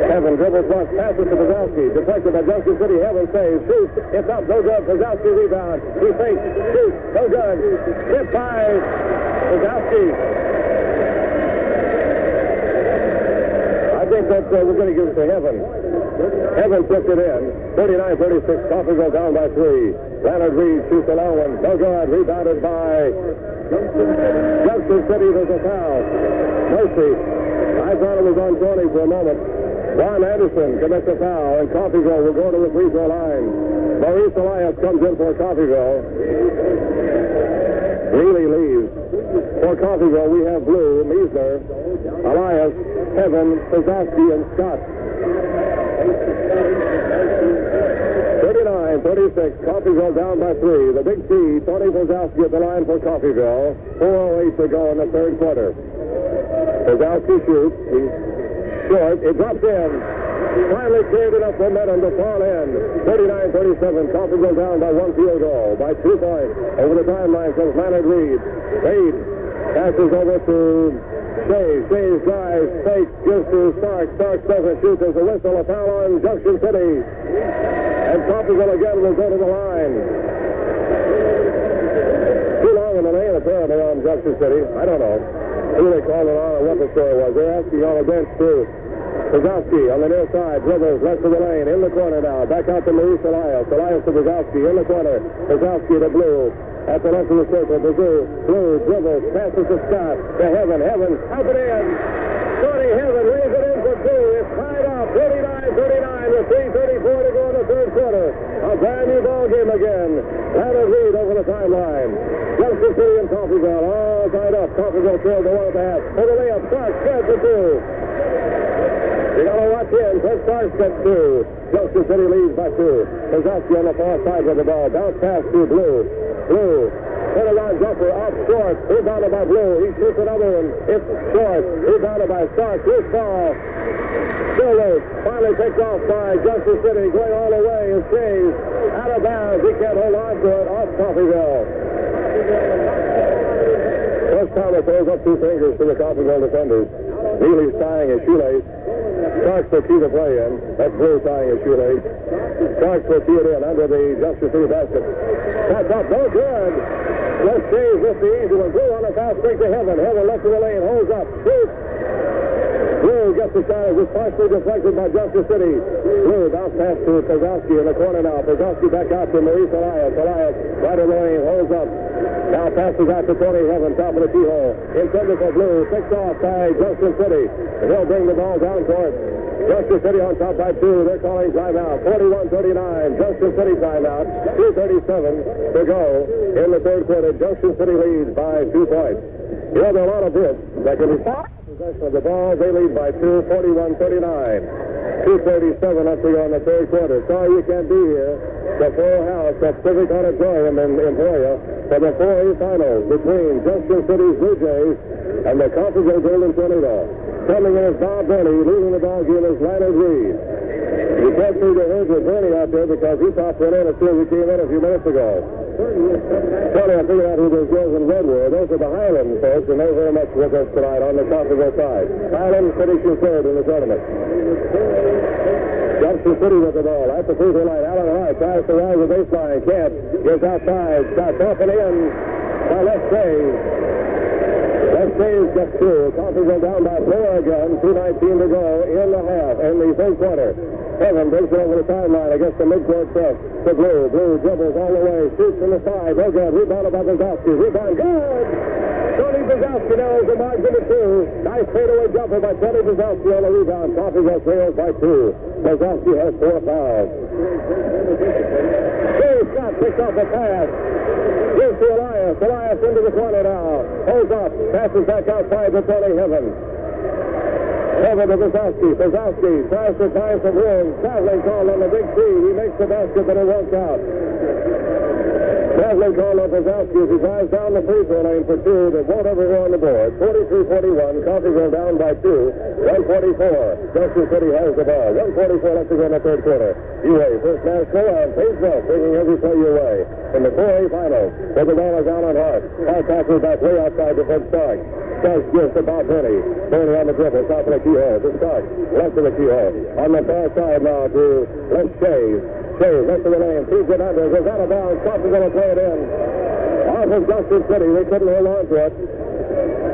Heaven dribbles once, passes to Pauzauskie. Deflected by Junction City. Heaven saves, shoots. It's up, no good. Pauzauskie rebound. He fakes, shoots, no good. Hit by Pauzauskie. I think that we're going to give it to Heaven. Heaven puts it in. 39-36. Coffeyville down by 3. Leonard Reed shoots a long one. No good. Rebounded by Junction City. There's a foul. Mercy. I thought it was on Tony for a moment. Ron Anderson commits a foul, and Coffeyville will go to the free throw line. Maurice Elias comes in for Coffeyville. Neely leaves. For Coffeyville, we have Blue, Meisner, Elias, Heaven, Pauzauskie, and Scott. 39-36, Coffeyville down by 3. The big T, Tony Pauzauskie at the line for Coffeyville. 4:08 to go in the third quarter. Pauzauskie shoots. He's short. It drops in. Finally cleared enough momentum to fall in. 39-37, Coffeyville down by 1 field goal. By 2 points. Over the timeline comes Leonard Reed. Reed passes over to Shea. Shea drives, fakes, gives to Stark. Stark doesn't shoot. There's a whistle, a foul on Junction City. And Coffeyville again will go to the line. Too long in the lane apparently on Junction City. I don't know who they called it on or what the score was. They're asking on the bench too. Pauzauskie on the near side, dribbles left of the lane, in the corner now. Back out to Maurice Elias. Elias to Pauzauskie in the corner. Pauzauskie to Blue. At the left of the circle, Blue dribbles, passes to Scott, to Heaven. Heaven, up and in. Tony Heaven lays it in for 2. It's tied up, 39-39 with 3:34 to go in the third quarter. A brand new ball game again. Leonard Reed over the timeline. Junction City and Coffeyville all tied up. Coffeyville trailed to 1.5. For the layup, Stark spreads for 2. You got to watch in. First Stark gets 2. Junction City leads by 2. Pauzauskie on the far side with the ball. Bounce pass to Blue. Blue. Turnaround jumper off short. Rebounded by Blue. He shoots another one. It's short. Rebounded by Stark. His ball. Still loose. Finally picked off by Junction City. Going all the way is Shays. Out of bounds. He can't hold on to it. Off Coffeyville. First Thomas throws up 2 fingers to the Coffeyville defenders. Neely's tying his shoelace. Starks will key the play in. That's Blue tying his shoelace. Starks will key it in under the Junction City basket. That's up. No good. Just Shays with the easy one. Blue on a fast break to Heaven. Heaven left of the lane. Holds up. Shoots. Blue gets the shot as it's partially deflected by Junction City. Blue bounce pass to Pauzauskie in the corner now. Pauzauskie back out to Maurice Elias. Elias right in the lane. Holds up. Now passes out to Tony Heaven, top of the keyhole. Intended for Blue. Picked off by Junction City. And he'll bring the ball down court. Junction City on top by 2. They're calling timeout. 41-39. Junction City timeout. 2:37 to go in the third quarter. Junction City leads by 2 points. You know, there are a lot of hits that can be possession of the ball. They lead by 2, 41-39. 2:37 left to go in the third quarter. Sorry you can't be here. The full house at Civic Auditorium in Emporia for the 4A finals between Junction City's Blue Jays and the Coffeyville Golden Tornado. Coming in is Bob Burney. Leading the ball game is Leonard Reed. You can't see the heads with Burney out there because he popped one in as soon as he came in a few minutes ago. Tony, I figured out who those girls in red were. Those are the Highland folks, and they're very much with us tonight on the Coffeyville side. Highland finishing third in the tournament. Junction City with the ball at the free throw line. Alan Hart tries to rise the baseline. Can't. Gets outside. Shots off and in by Les Shays. Les Shays gets 2. Coffeyville down by 4 again. 2:19 to go in the half, in the third quarter. Heaven brings it over the timeline against the midcourt press to Blue. Blue dribbles all the way. Shoots from the side. No good. Rebounded by Pauzauskie. Rebound. Good! Tony Pauzauskie now is the margin of 2. Nice fadeaway jumper by Tony Pauzauskie on the rebound. Coffeyville trails by 2. Pauzauskie has 4 fouls. Shays Scott picks off a pass. Gives to Elias. Elias into the corner now. Holds up. Passes back outside to Tony Heaven. Over to Pauzauskie. Pauzauskie tries to find some room. Traveling call on the big tee. He makes the basket, but it won't count. Traveling call on Pauzauskie as he drives down the free throw lane for two that won't ever go on the board. 43-41. Coffeyville down by two. 144. Junction City has the ball. 144 left to go in the third quarter. UA First National and Painesville bringing every play your way. In the 4A finals, with the ball is down on Hart. Hart passes back way outside the front Stark. Stark gives to Bob Penny. Penny on the dribble, top of the keyhole. To Stark, left of the keyhole. On the far side now to Les Shays. Shays, left of the lane. Two good unders. Goes out of bounds. Coffey's going to play it in. Off of Junction City. They couldn't hold on to it.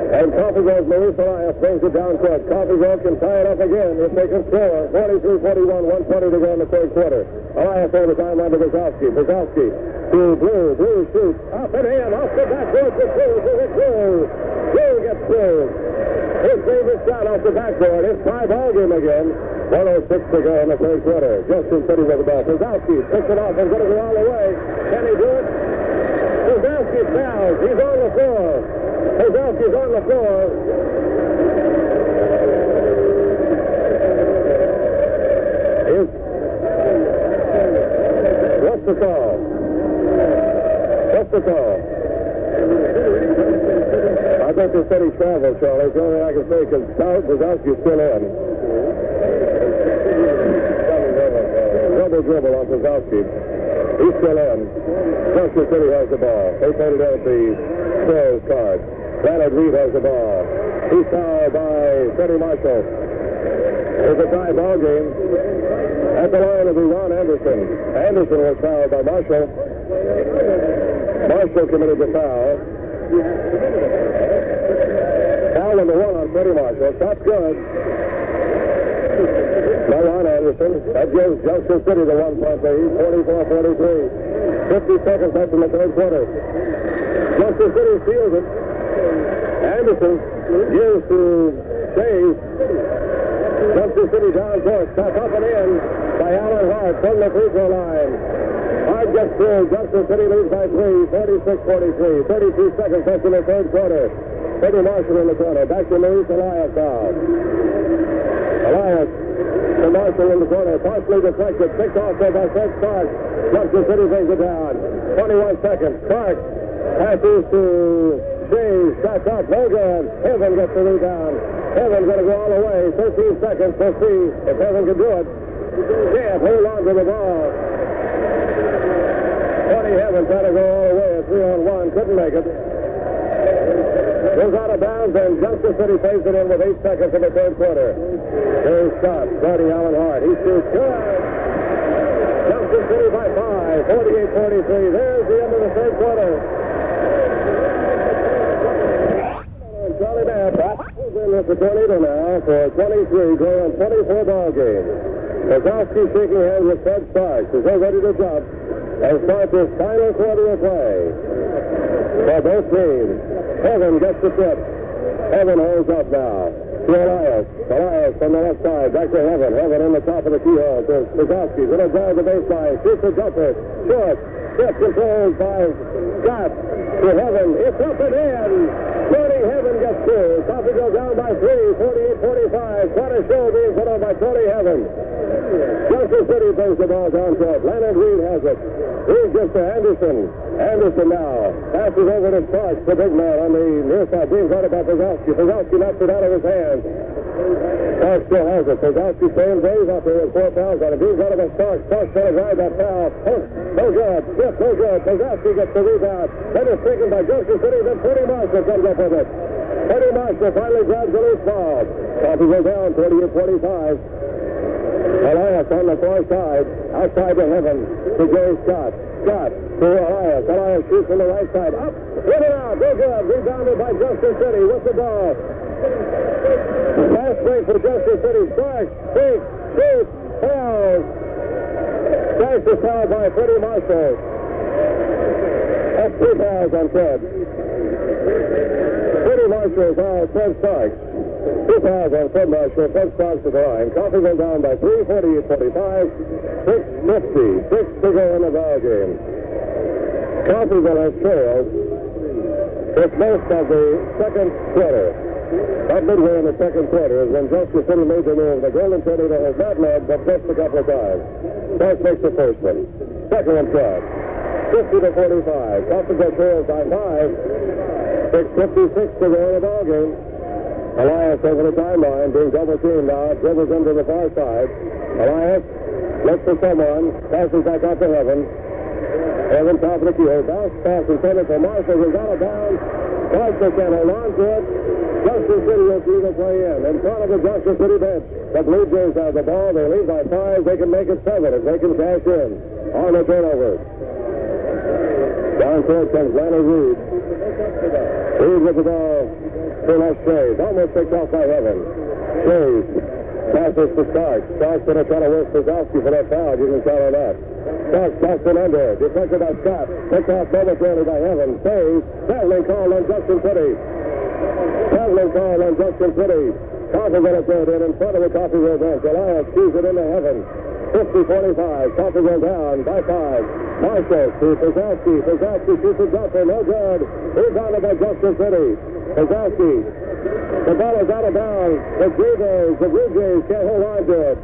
And Coffeyville's Maurice Elias brings it down court. Coffeyville can tie it up again if they can score. 43-41, 1:20 to go in the third quarter. Elias over the timeline to Pauzauskie. Pauzauskie to Blue. Blue shoots. Up and in. Off the backboard for Blue. To hit Blue. Blue gets through. His favorite shot off the backboard. It's tie ball game again. 1:06 to go in the third quarter. Junction City with the ball. Pauzauskie picks it off and going to go all the way. Can he do it? Pauzauskie fouls. He's on the floor. Pauzauskie on the floor. What's the call? What's the call? I think they said he traveled, Charlie. It's the only thing I can say because Pauzauskie is still in. Dribble on Pauzauskie. He's still in. Junction City has the ball. They played it out the Squirrels card. Leonard Reed has the ball. He's fouled by Freddie Marshall. It's a tie ball game. At the line will be Ron Anderson. Anderson was fouled by Marshall. Marshall committed the foul. Foul number one on Freddie Marshall. Shot good. By Ron Anderson. That gives Junction City the 1-point lead. 44-43. 50 seconds left in the third quarter. Junction City steals it. Anderson gives to Shays. Junction City down court. Shot up and in by Alan Hart from the free throw line. Hart gets through. Junction City leads by 3. 46-43. 32 seconds left in the third quarter. Freddie Marshall in the corner. Back to Maurice Elias now. Elias to Marshall in the corner. Partially deflected. Picked off there by Fred Stark. Junction City brings it down. 21 seconds. Stark passes to Shays. Shot up. No good. Heaven gets the rebound. Heaven's going to go all the way. 13 seconds. We'll see if Heaven can do it. Can't hold on to the ball. Tony Heaven trying to go all the way. A 3-on-1. Couldn't make it. Goes out of bounds, and Junction City pays it in with 8 seconds in the third quarter. Here's Scott, guarding Alan Hart. He shoots good. Junction City by 5, 48-43. There's the end of the third quarter. Charlie Knapp is in with the Tornado now for 23, going on 24 ball game. Pauzauskie shaking hands with Fred Starks as they're ready to jump and start this final quarter of play for both teams. Heaven gets the tip. Heaven holds up now. To Elias. Elias from the left side. Back to Heaven. Heaven in the top of the keyhole. To Pauzauskie. Going to drive the baseline. Shoots the jumper. Short. Tip controlled by Scott. To Heaven. It's up and in. Tony Heaven gets through. Coffey goes down by 3. 48-45. Quite a show being put on by Tony Heaven. Junction City brings the ball down court. Leonard Reed has it. Reed gets to Anderson. Anderson now passes over to Starks, the big man on the near side, being guarded by Pauzauskie. Pauzauskie knocks it out of his hands. Starks still has it. Pauzauskie staying brave out there with 4 fouls on him. Being guarded by Starks. Starks trying to drive that foul. No good. Yes, no good. Pauzauskie gets the rebound. Then it's taken by Junction City. Then Freddie Marshall comes up with it. Freddie Marshall finally grabs the loose ball. Coffey goes down 48-45. Elias on the far side. Outside to Heaven. To Jerry Scott. Scott to Elias. Elias shoots from the right side. Up. In and out. No good. Rebounded by Junction City with the ball. Fast break for Junction City. Starks. Shoots. Shoots. Fouls. Starks is fouled by Freddie Marshall. That's 2 fouls on Fred. Freddie Marshall fouls Fred Starks. 2 fouls on Fred Marshall. Fred Starks to the line. Coffeyville down by 3, 48-45. 6:50. 6 to go in the ball game. Coffeyville has trailed with most of the second quarter. About midway in the second quarter is when Junction City made the move. The Golden Tornado has not led, but missed a couple of times. Starks makes the first one. Second one shot. 50-45. Coffeyville trails by 5. 6:56 to go in the ballgame. Elias over the timeline, being double teamed now. Dribbles into the far side. Elias looks for someone. Passes back out to Heaven. Heaven top of the key. Bounce pass intended for Marshall, who's out of bounds. Marshall can hold on to it. Junction City will see the play in front of the Junction City bench. The Blue Jays have the ball. They lead by 5. They can make it 7 if they can cash in on the turnover. Down court comes Leonard Reed. Reed with the ball to Les Shays. Almost picked off by Heaven. Shays passes to Starks. Starks going to try to work Pauzauskie for that foul. You can count on that. Starks passed it under. Deflected by Scott. Picked off momentarily by Heaven. Shays. Traveling call on Junction City. Traveling call on Junction City. Coffeyville throw it in front of the Coffeyville bench. Elias keys it into Heaven. 50-45. Coffeyville down by 5. Marshall to Pauzauskie. Pauzauskie shoots a jumper. No good. Rebounded by Junction City. Pauzauskie. The ball is out of bounds. The Blue Jays can't hold on to it.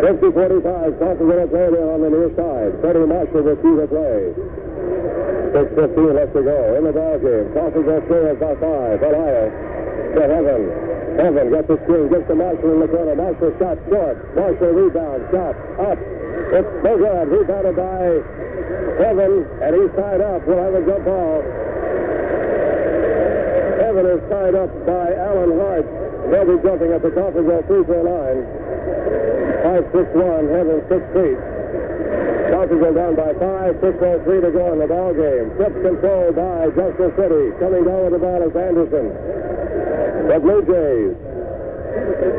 50-45. Coffeyville throw it in on the near side. Freddie Marshall will see the play. 6:15 left to go in the ball game. Coffeyville trails by 5. Elias to Heaven. Heaven gets the screen, gets to Marshall in the corner. Marshall shot short. Marshall rebound. Shot up. It's no good. Rebounded by Heaven, and he's tied up. We'll have a jump ball. Heaven is tied up by Alan Hart. They'll be jumping at the Coffeyville free throw line. 5-6-1. Heaven 6 feet. Coffeyville down by 5. 6:03 to go in the ball game. Tip controlled by Junction City. Coming down with the ball is Anderson. The Blue Jays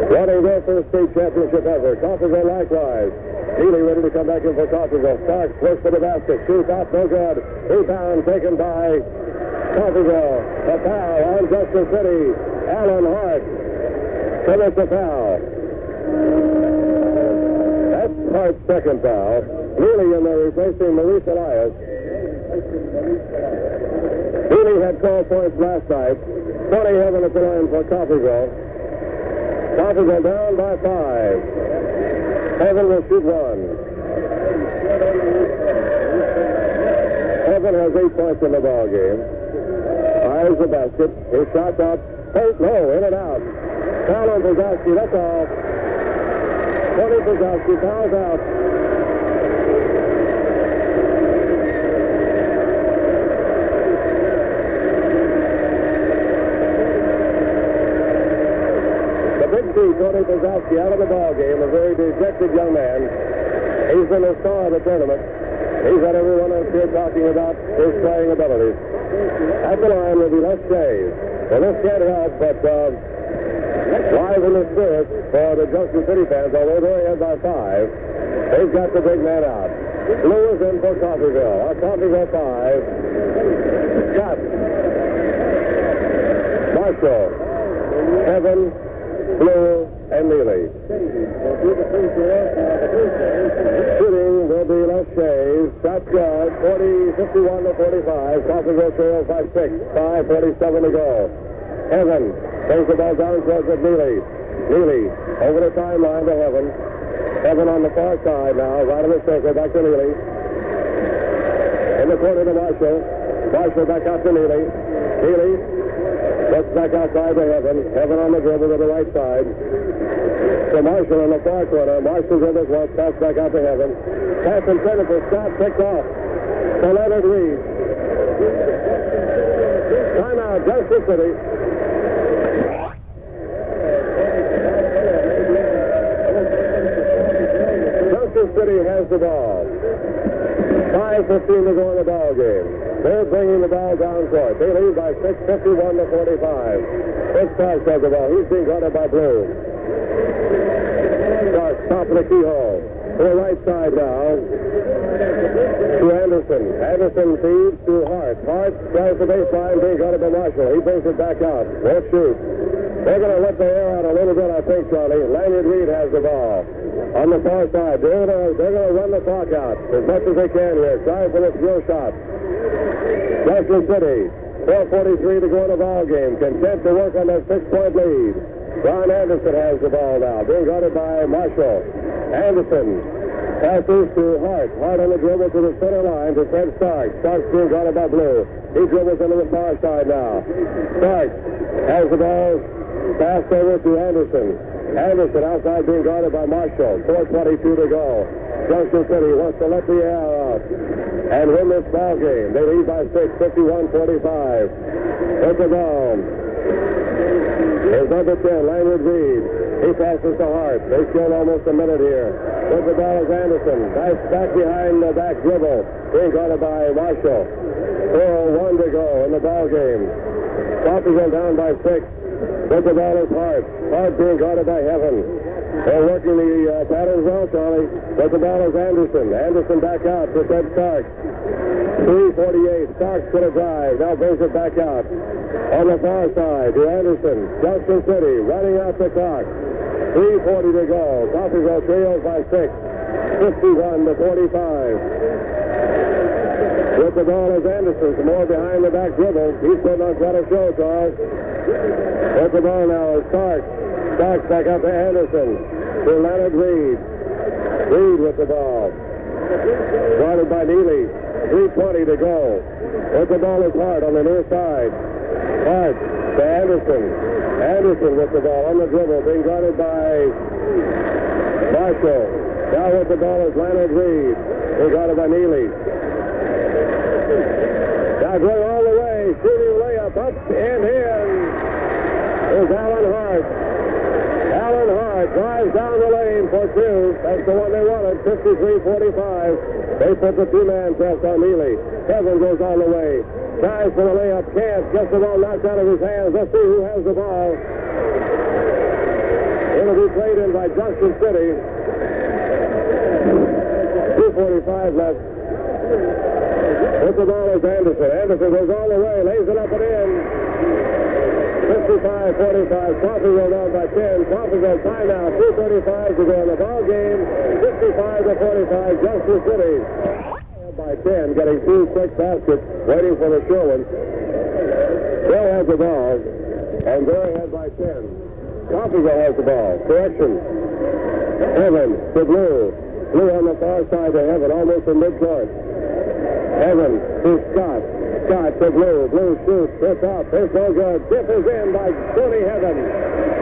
running their first state championship ever. Coffeyville likewise. Healy ready to come back in for Coffeyville. Starks works to the basket. Shoots out, no good. Rebound taken by Coffeyville. A foul on Junction City. Alan Hart commits the foul. That's Hart's second foul. Healy in there replacing Maurice Elias. Healy had 12 points last night. 20 Heaven at the line for Coffeyville. Coffeyville down by 5. Heaven will shoot 1. Heaven has 8 points in the ball game. Eyes the basket. His shot's out. Point low, in and out. Foul on Pauzauskie, that's all. Tony Pauzauskie fouls out. Tony Pauzauskie out of the ball game, a very dejected young man. He's been the star of the tournament. He's had everyone else here talking about his playing abilities. At the line will be Les Shays. Well, this can't help but live in the spirit for the Junction City fans, although they're ahead by 5. They've got the big man out. Blue is in for Coffeyville. Coffeyville 5. Scott. Marshall. Heaven. Blue and Neely. Shooting will be Les Shays. Shot good. 51-45. Coffeyville trails by 6. 5:47 to go. Heaven brings the ball down towards it. Neely. Neely over the timeline to Heaven. Heaven on the far side now. Right of the circle. Back to Neely. In the corner to Marshall. Marshall back out to Neely. Neely. Looks back outside to Heaven. Heaven on the dribble to the right side. To Marshall in the far corner. Marshall dribbles once. Pass back out to Heaven. Pass intended for Scott. Picked off. To Leonard Reed. Timeout. Junction City. Junction City has the ball. 5:15 to go in the ball game. They're bringing the ball down court. They lead by 6, 51-45. It's Starks has the ball. He's being guarded by Blue. Starks, top of the keyhole. To the right side now. To Anderson. Anderson feeds to Hart. Hart drives the baseline, being guarded by Marshall. He brings it back out. Won't shoot. They're going to let the air out a little bit, I think, Charlie. Lanyard Reed has the ball. On the far side, they're going to run the clock out as much as they can here. Try for this real shot. Junction City 4:43 to go in the ball game. Content to work on that 6-point lead. Ron Anderson has the ball now. Being guarded by Marshall. Anderson passes to Hart. Hart on the dribble to the center line to Fred Starks. Starks being guarded by Blue. He dribbles into the far side now. Starks has the ball passed over to Anderson. Anderson outside being guarded by Marshall. 4:22 to go. Junction City wants to let the air out and win this ball game. They lead by 6, 51-45. Take the ball. Here's number 10, Langford Reed. He passes to Hart. They still almost a minute here. Take the ball is Anderson. Nice back behind the back dribble. Being guarded by Marshall. 4:01 to go in the ball game. Coffeyville down by 6. Take the ball is Hart. Hart being guarded by Heaven. They're working the patterns well, Charlie. But the ball is Anderson. Anderson back out to Fred Starks. 3:48. Starks to the drive. Now brings it back out. On the far side to Anderson. Junction City running out the clock. 3:40 to go. Coffeyville trails by 6. 51-45. With the ball is Anderson. Some more behind the back dribble. He's putting on quite a show, Charles. With the ball now is Starks. Starks back up to Anderson. To Leonard Reed. Reed with the ball. Guarded by Neely. 3:20 to go. With the ball is Hart on the near side. Hart to Anderson. Anderson with the ball on the dribble. Being guarded by Marshall. Now with the ball is Leonard Reed. Being guarded by Neely. Now going all the way. Shooting layup up and in. Is Alan Hart. Alan Hart drives down the lane for 2. That's the one they wanted. 53-45. They put the two-man press on Neely. Kevin goes all the way. Tries for the layup. Can't. Gets the ball knocked out of his hands. Let's see who has the ball. It'll be played in by Junction City. 2:45 left. With the ball is Anderson. Anderson goes all the way. Lays it up and in. 55-45. Coffeyville down by 10. Coffeyville timeout. 2:35 to go in the ball game. 55-45. Junction City by 10, getting 2 quick baskets, waiting for the Sherwin. Bill has the ball, and they're ahead by 10. Coffeyville has the ball. Correction. Evan to Blue. Blue on the far side to Evan, almost in midcourt. Evan to Scott. Scott to Blue. Blue shoots. It's up. It's no good. Tip is in by Tony Heaven.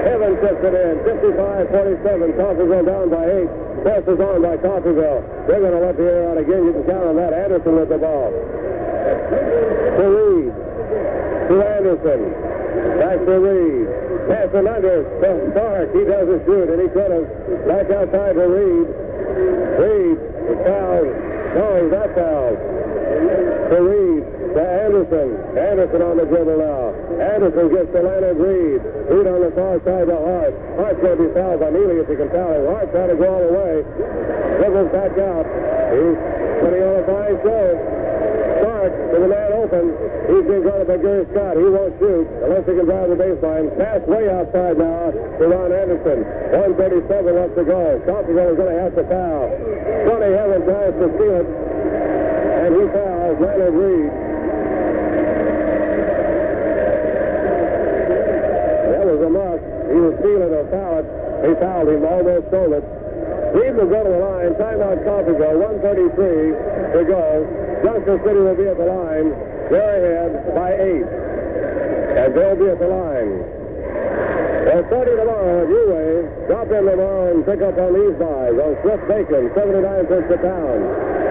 Heaven tips it in. 55-47. Coffeyville down by 8. Passes on by Coffeyville. They're going to let the air out again. You can count on that. Anderson with the ball. To Reed. To Anderson. Back to Reed. Passing under to Stark. He doesn't shoot, and he could have. Back outside to Reed. Reed. Fouled. No, he's not fouled. To Reed. To Anderson. Anderson on the dribble now. Anderson gets to Leonard Reed. Reed on the far side to Hart. Hart's going to be fouled by Neely if he can foul him. Hart trying to go all the way. Dribbles back out. He's putting on a fine show. Stark to the man open. He's being guarded by Gary Scott. He won't shoot unless he can drive the baseline. Pass way outside now to Ron Anderson. 1:37 left to go. Coffeyville is going to have to foul. Tony Heaven tries to steal it. And he fouls Leonard Reed. A mark. He was stealing or foul it. He fouled him, almost stole it. Reed will go to the line. Timeout Coffeyville. 1:33 to go. Junction City will be at the line. They're ahead by 8. And they'll be at the line. Well, starting tomorrow at U-Way, drop in tomorrow and pick up on these buys. On Swift Bacon, 79 cents a pound.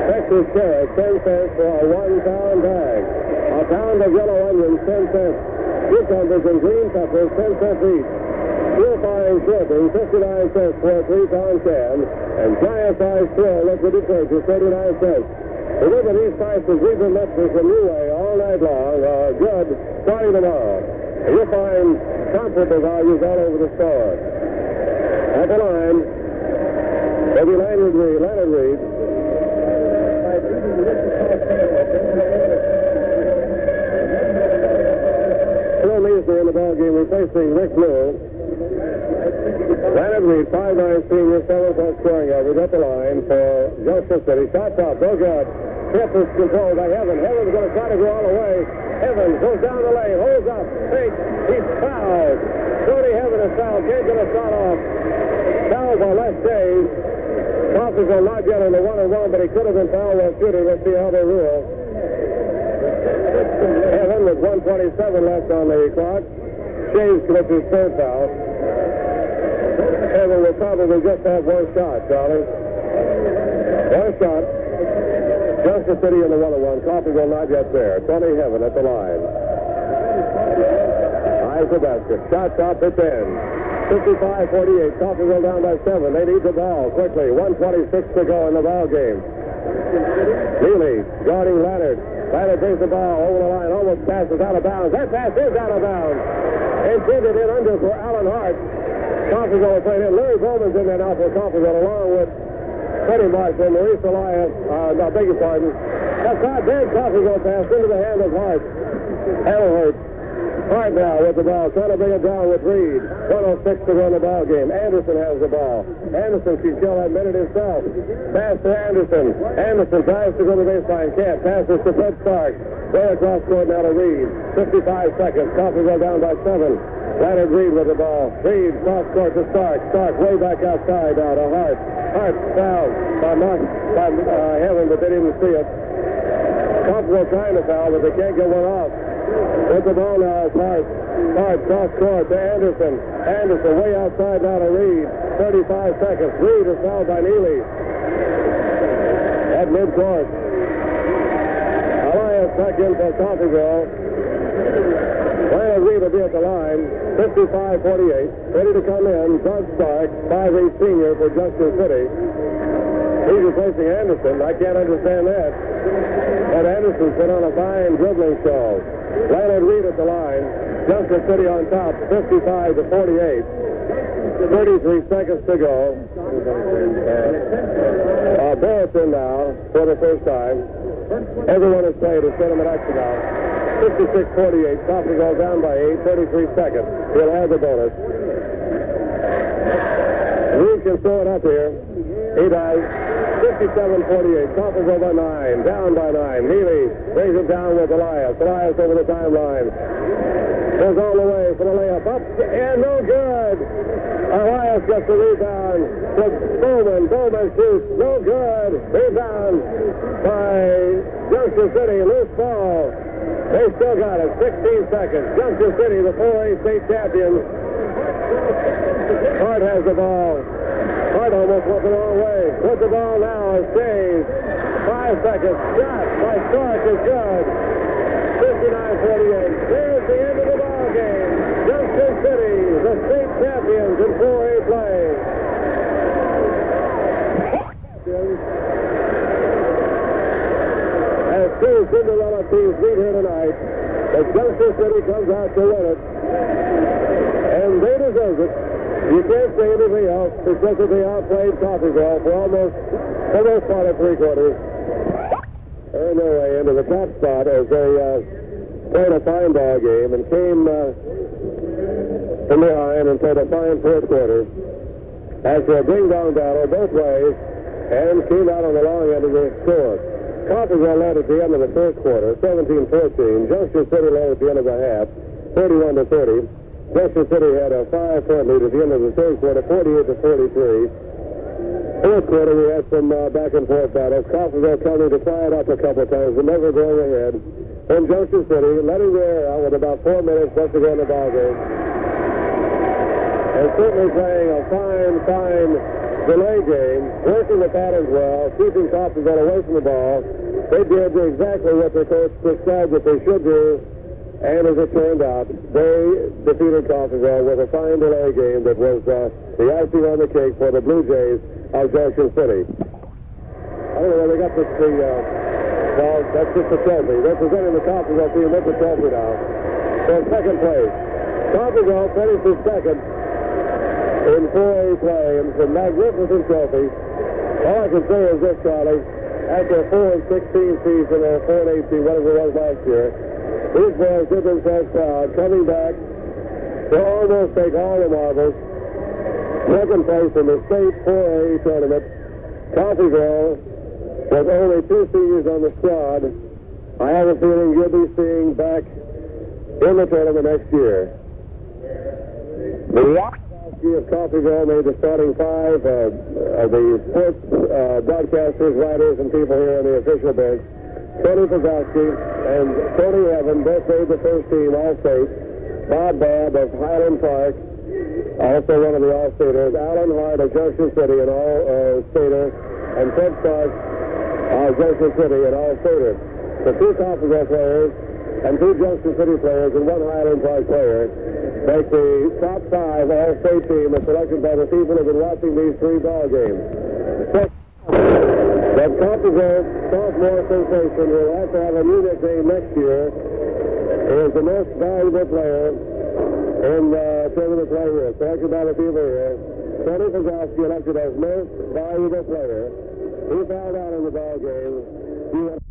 Texas carrot, 10 cents for a 1-pound bag. A pound of yellow onions, 10 cents. Cucumbers and green peppers, 10 cents each. Purifying shrimping, 59 cents for a 3-pound can. And giant-sized Thrill liquid detergent, 39 cents. Remember, these prices we've been mixing from U-Way all night long are good starting tomorrow. And you'll find comparable values all over the store. At the line, there'll be Leonard Reed. In the ball game, replacing Rick Blue. Leonard Reed, 5'9" senior, 7-point scoring average at the line for Junction City. Shot top, no good. Tip is controlled by Evans. Evans is going to try to go all the way. Evans goes down the lane, holds up, fakes, he's fouled. Tony Evans is fouled. Can't get a shot off. Fouled by Les Days. Coffeyville not yet on the 1-1, but he could have been fouled while shooting. Let's see how they rule. Evans with 1:27 left on the clock. Shaves commits his third foul. Evans will probably just have one shot, Charlie. One shot. Junction City in the 1-1. Coffeyville not yet there. Tony Heaven at the line. Eyes the basket. Shot top at 10. 55-48. Coffeyville down by 7. They need the ball quickly. 1:26 to go in the ball game. Neely guarding Leonard. Leonard brings the ball over the line. Almost passes out of bounds. That pass is out of bounds. Intended in under for Allen Hart. Coffeyville played in. Larry Bowman's in there now for Coffeyville along with Teddy Marshall, Maurice Elias, no, beg your pardon. That's not bad. Coffeyville pass into the hand of Hart. Hart. Hart now with the ball, trying to bring it down with Reed. 1:06 to go in the ball game. Anderson has the ball. Anderson can kill that minute himself. Pass to Anderson. Anderson tries to go to the baseline. Can't. Passes to Fred Stark. Way across court now to Reed. 55 seconds. Coffeyville down by 7. Leonard Reed with the ball. Reed cross court to Stark. Stark way back outside now to Hart. Hart fouled by Heaven, but they didn't see it. Coffeyville trying to foul, but they can't get one off. With the ball now is Hart. Hart cross court to Anderson. Anderson way outside now to Reed. 35 seconds. Reed is fouled by Neely. At midcourt. Elias back in for Coffeyville. Leonard Reed will be at the line. 55-48. Ready to come in. Doug Stark, 5'8" senior for Junction City. He's replacing Anderson. I can't understand that. But Anderson's been on a fine dribbling show. Leonard Reed at the line. Junction City on top, 55-48. 33 seconds to go. Barrett's in now for the first time. Everyone has played. It's been an action now. 56-48. Coffeyville down by 8. 33 seconds. He'll have the bonus. Reed can throw it up here. He does. 57-48. Coffeyville by 9. Down by 9. Neely brings it down with Elias. Elias over the timeline. Goes all the way for the layup. Up and no good. Elias gets the rebound to Bowman. Bowman shoots. No good. Rebound by Junction City. Loose ball. They still got it. 16 seconds. Junction City, the 4A state champions. Hart has the ball. Hart almost went the wrong way. With the ball now is Shays. 5 seconds. Shot by Stark is good. 59-48. There's the end of the ball game. Junction City, the state champions in 4A play. As two Cinderella teams meet here tonight, the Junction City comes out to win it. And they deserve it. You can't say anything else because of the outplayed Coffeyville for almost part of 3 quarters. Earned their way into the top spot as they played a fine ball game and came from behind and played a fine 4th quarter. After a ding-dong battle both ways and came out on the long end of the score. Coffeyville led at the end of the 1st quarter, 17-14. Junction City led at the end of the half, 31-30. Junction City had a 5-point lead at the end of the 3rd quarter, 48-43. 4th quarter, we had some back and forth battles. Coffeyville coming to tie it up a couple of times, but never going ahead. And Junction City letting the air out with about 4 minutes left to go in the ball game. And certainly playing a fine delay game, working the patterns well, keeping Coffeyville away from the ball. They did exactly what their coach prescribed that they should do. And as it turned out, they defeated Coffeyville with a fine delay game that was the icing on the cake for the Blue Jays of Junction City. I don't know where they got this, well, that's just a trophy. Representing the Coffeyville team with the trophy now. So second place. Coffeyville finishes second in 4A play, and it's a magnificent trophy. All I can say is this, Charlie, after a 4-16 season or a 4-18, whatever it was last year, these boys did themselves proud, coming back to almost take all the marbles. Second place in the state 4A tournament. Coffeyville With only 2 seniors on the squad, I have a feeling you'll be seeing back in the tournament next year. The Pauzauskie of Coffeyville made the starting 5 of the sports broadcasters, writers, and people here on the official bench. Tony Pauzauskie and Tony Evan both made the first team All-State. Bob Babb of Highland Park, also one of the All-Staters. Alan Hart of Junction City, an All-Stater. And Ted Stark of Junction City, an All-Stater. The 2 Coffeyville players and 2 Junction City players and 1 Highland Park player make the top 5 All-State team as selected by the people who have been watching these 3 ball games. The Coffeyville sophomore sensation will have to have a new nickname next year. Is the most valuable player in the tournament play here, selected by the people here. Tony Pauzauskie elected as most valuable player. He fouled out in the ball game.